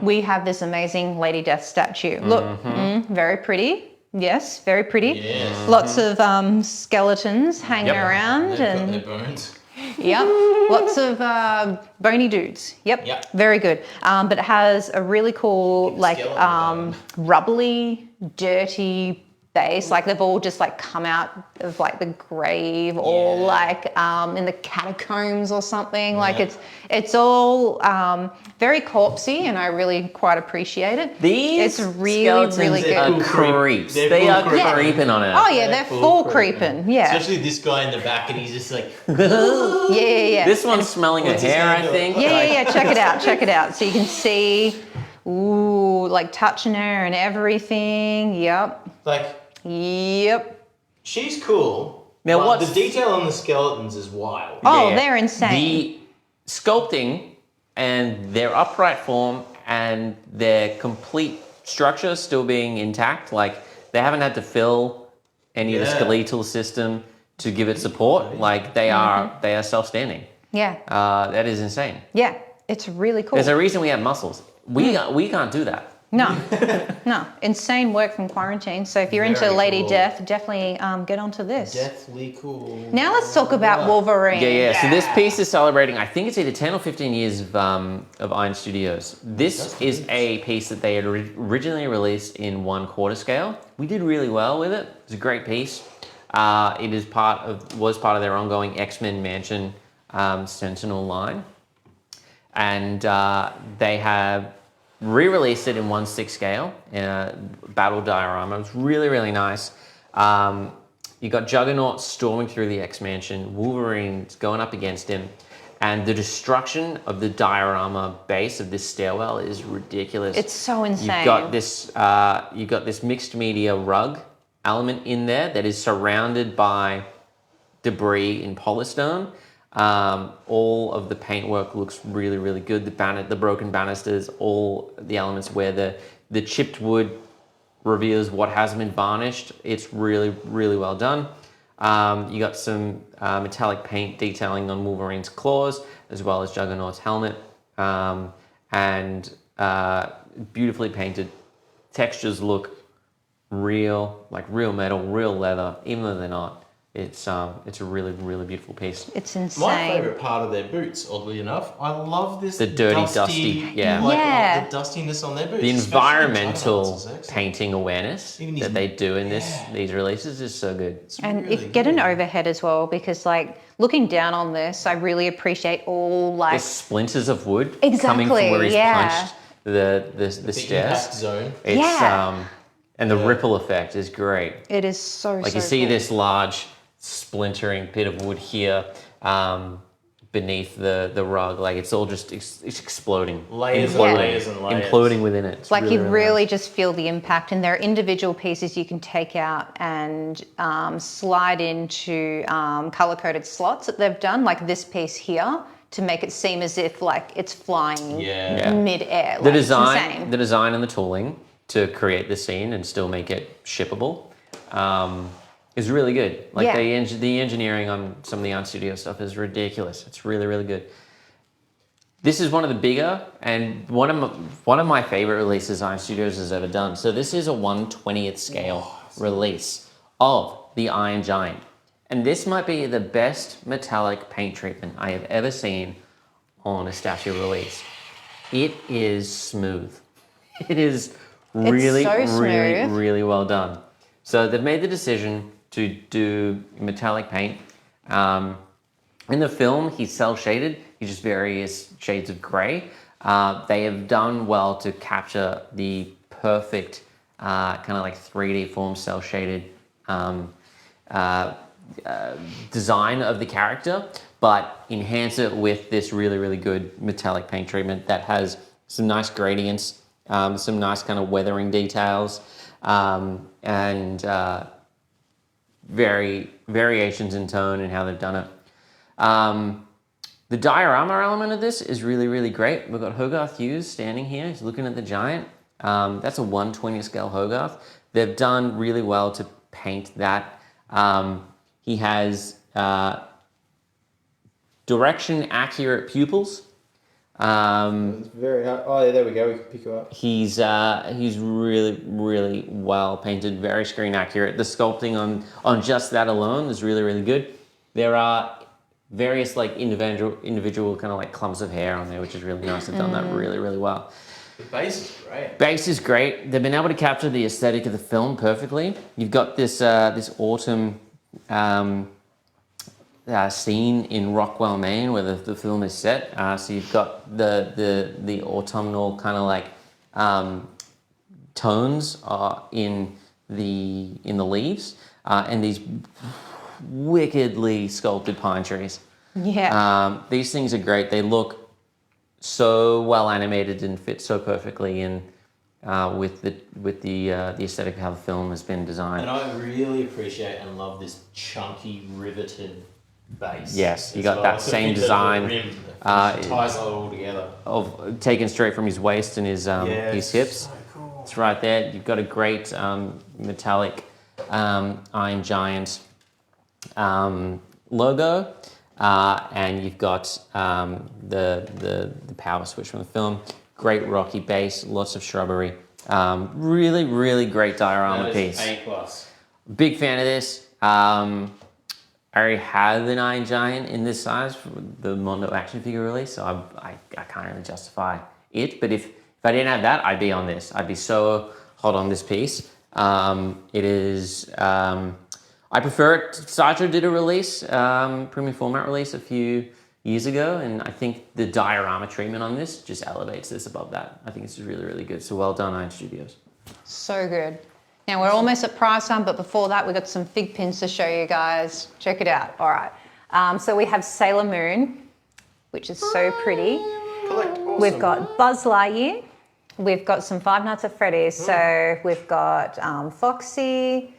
we have this amazing Lady Death statue. Look, very pretty. Yes, very pretty. Yes. Lots of skeletons hanging around. They've got their bones. Yep, lots of bony dudes. Yep, very good. But it has a really cool, like, rubbly, dirty base. Like they've all just like come out of like the grave or like in the catacombs or something. Like it's all very corpsey, and I really quite appreciate it. These it's really good. Are creeps. They are creeping on it. Oh yeah, they're full creeping. Yeah, especially this guy in the back, and he's just like, yeah. This one's smelling a hair, I think. Yeah. Check it out. So you can see, like touching her and everything. Yep. Yep. She's cool. Now, what's the detail on the skeletons is wild. Oh, they're insane. The sculpting and their upright form and their complete structure still being intact. Like they haven't had to fill any of the skeletal system to give it support. Like they are self-standing. Yeah. That is insane. Yeah. It's really cool. There's a reason we have muscles. We can't do that. No, no. Insane work from quarantine. So if you're into Very Lady cool. Death, definitely get onto this. Deathly cool. Now let's talk about Wolverine. Yeah. So this piece is celebrating, I think it's either 10 or 15 years of Iron Studios. This is a piece that they had originally released in 1/4 scale. We did really well with it. It's a great piece. It is was part of their ongoing X-Men Mansion Sentinel line. And they have re-released it in 1/6 scale in a battle diorama. It was really, really nice. You got Juggernaut storming through the X-Mansion, Wolverine's going up against him, and the destruction of the diorama base of this stairwell is ridiculous. It's so insane. You've got this mixed media rug element in there that is surrounded by debris in polystone. All of the paintwork looks really, really good. The broken banisters, all the elements where the chipped wood reveals what hasn't been varnished. It's really, really well done. You got some metallic paint detailing on Wolverine's claws, as well as Juggernaut's helmet, and beautifully painted. Textures look real, like real metal, real leather, even though they're not. It's a really, really beautiful piece. It's insane. My favourite part of their boots, oddly enough, I love this. The dirty, dusty, yeah. Yeah. The dustiness on their boots. The especially environmental Juggernauts is excellent. painting awareness Even these- that they do in these releases is so good. It's And really get an good. overhead as well, because like looking down on this, I really appreciate all like There's splinters of wood Exactly, coming from where he's yeah. punched the The stairs. impact zone. It's Yeah. and the ripple effect is great. it is so Like so you see cool. this large splintering bit of wood here beneath the rug, like it's all just it's exploding, Layers and imploding, layers and layers. imploding within it. It's Like you really really nice. just feel the impact, and there are individual pieces you can take out and slide into color-coded slots that they've done, like this piece here, to make it seem as if like it's flying Yeah. mid-air. The Like, it's design, insane. the design and the tooling to create the scene and still make it shippable is really good. Like Yeah. the engineering on some of the Art Studio stuff is ridiculous. It's really, really good. This is one of the bigger and one of my favorite releases Iron Studios has ever done. So this is a 1/20th scale release of the Iron Giant. And this might be the best metallic paint treatment I have ever seen on a statue release. It is smooth. It is really, so really, smooth. really well done. So they've made the decision to do metallic paint. In the film, he's cell shaded. He's just various shades of gray. They have done well to capture the perfect kind of like 3D form cell shaded design of the character, but enhance it with this really, really good metallic paint treatment that has some nice gradients, some nice kind of weathering details, and variations in tone and how they've done it. The diorama element of this is really, really great. We've got Hogarth Hughes standing here. He's looking at the giant. That's a 1/20 scale Hogarth. They've done really well to paint that. He has direction accurate pupils. It's very hard. Oh, yeah, there we go. We can pick you up. He's really, really well painted, very screen accurate. The sculpting on just that alone is really, really good. There are various like individual kind of like clumps of hair on there, which is really nice. They've done that really, really well. The base is great. Base is great. They've been able to capture the aesthetic of the film perfectly. You've got this autumn scene in Rockwell, Maine, where the film is set. So you've got the autumnal kind of like tones in the leaves, and these wickedly sculpted pine trees. Yeah. These things are great. They look so well animated and fit so perfectly in with the aesthetic of how the film has been designed. And I really appreciate and love this chunky, riveted base. Yes, you as got well. that It's a same big little design, rim that ties it all together. of taken straight from his waist and his hips. So cool. It's right there. You've got a great metallic Iron Giant logo. and you've got the power switch from the film. Great rocky bass, lots of shrubbery. Really, really great diorama piece. A+. Big fan of this. I already have an Iron Giant in this size for the Mondo action figure release, so I can't really justify it. But if I didn't have that, I'd be on this. I'd be so hot on this piece. It is, I prefer it. Sideshow did a release, premium format release a few years ago, and I think the diorama treatment on this just elevates this above that. I think it's really, really good. So well done, Iron Studios. So good. Now we're almost at prize time, but before that, we've got some fig pins to show you guys. Check it out. All right. So we have Sailor Moon, which is so pretty. Awesome. We've got Buzz Lightyear. We've got some Five Nights at Freddy's. So we've got Foxy.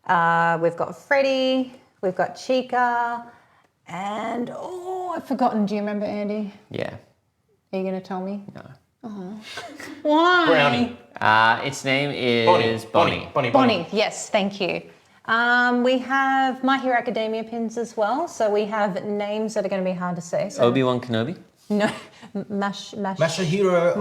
We've got Freddy. We've got Chica. And, I've forgotten. Do you remember, Andy? Yeah. Are you going to tell me? No. Why? Brownie. Its name is Bonnie. Bonnie, yes, thank you. We have My Hero Academia pins as well. So we have names that are going to be hard to say. So Obi-Wan Kenobi. no, Masahiro.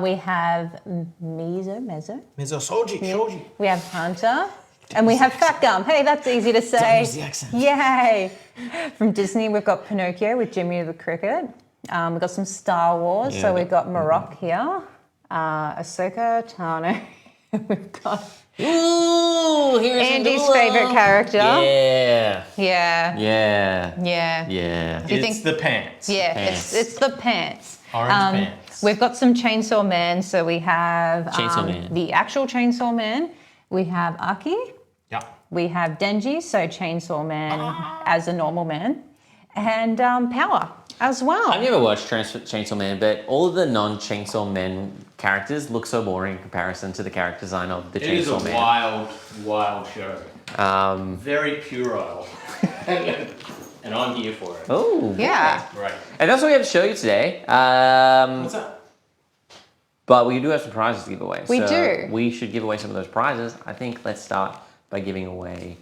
we have Mezzo. Shoji. We have Hunter. And we have Fat Gum. Hey, that's easy to say. Use the accent. Yay. From Disney, we've got Pinocchio with Jimmy the Cricket. We've got some Star Wars. So we've got Marok here. Ahsoka, Tano. We've got Ooh, here's Andy's favourite character. Yeah. Yeah. Yeah. Yeah. Yeah. Do you It's think the pants. Yeah, Pants. it's the pants. Orange pants. We've got some Chainsaw Man. So we have Chainsaw Man. the actual Chainsaw Man. We have Aki. Yeah. We have Denji, so Chainsaw Man as a normal man. And Power as well. I've never watched Chainsaw Man, but all of the non-Chainsaw Man characters look so boring in comparison to the character design of the It is a Chainsaw Man. wild show. Very puerile. And I'm here for it. Oh, Yeah. Right. and that's what we have to show you today. What's that? But we do have some prizes to give away. We so do. We should give away some of those prizes. I think let's start by giving away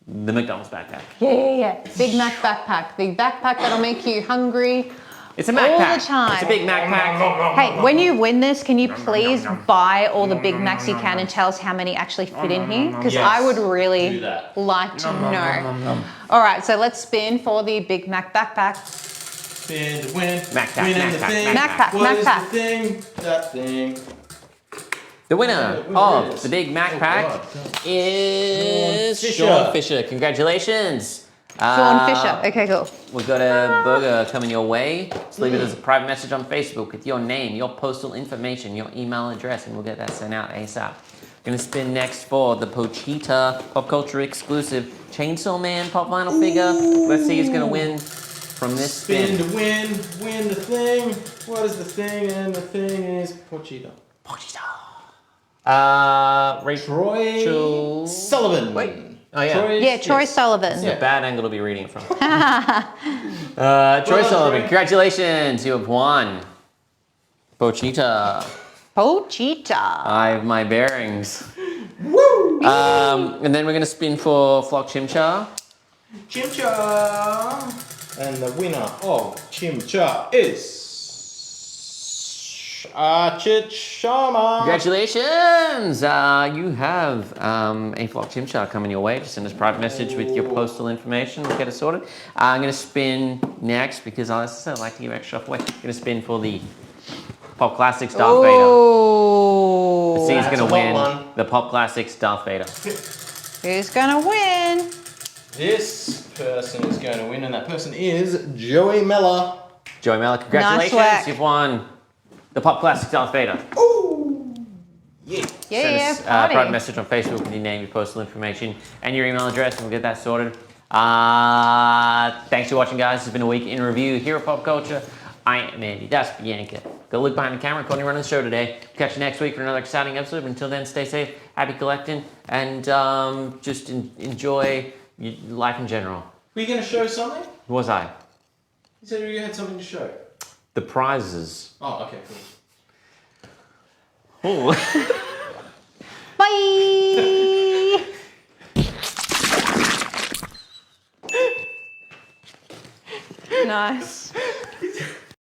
the McDonald's backpack. Yeah. Big Mac backpack. The backpack that'll make you hungry It's a Mac all pack. the time. It's a big Mac pack. Hey, when you win this, can you please buy all the Big Macs you can and tell us how many actually fit in here? Because Yes, I would do really that. like to know. All right, so let's spin for the Big Mac backpack. Spin to win. Mac pack, Win Mac in the pack, thing. Mac pack, What Mac is pack. the thing? That thing. The winner Who of is? the Big Mac Oh, pack God. is Fisher. Sean Fisher. Congratulations. Sean Fisher. Okay, cool. We've got a burger coming your way. Just leave it as a private message on Facebook with your name, your postal information, your email address, and we'll get that sent out ASAP. Gonna spin next for the Popcultcha Pop Culture exclusive Chainsaw Man pop vinyl figure. Let's see who's gonna win from this Spin spin. to win the thing. What is the thing? And the thing is Pochita. Rachel. Troy Sullivan. Wait. Oh yeah. Yeah, Troy Sullivan. It's a bad angle to be reading it from. Troy Well done, Sullivan, Troy. congratulations, you have won. Pochita. Pochita. I have my bearings. Woo! And then we're gonna spin for Flock Chimcha. Chimcha. And the winner of Chimcha is Archit Sharma. Congratulations! You have a Flock Chimcha coming your way. Just send us a private message with your postal information. We'll get it sorted. I'm going to spin next because I like to give extra stuff away. I'm going to spin for the Pop Classics Darth Vader. Oh. See, he's That's going to a hot win one. the Pop Classics Darth Vader. Who's gonna win? This person is going to win, and that person is Joey Mellor. Joey Mellor, congratulations! whack. You've won the Pop Classics Darth Vader. Ooh! Yeah. Yeah, Send us a party. private message on Facebook with your name, your postal information, and your email address, and we'll get that sorted. Thanks for watching, guys. It's been a week in review here at Pop Culture. I am Andy. That's Bianca. Go look behind the camera. Courtney running the show today. Catch you next week for another exciting episode. But until then, stay safe, happy collecting, and just enjoy life in general. Were you going to show something? Who was I? You said you had something to show. The prizes. Oh, okay, cool. Ooh. Bye. nice.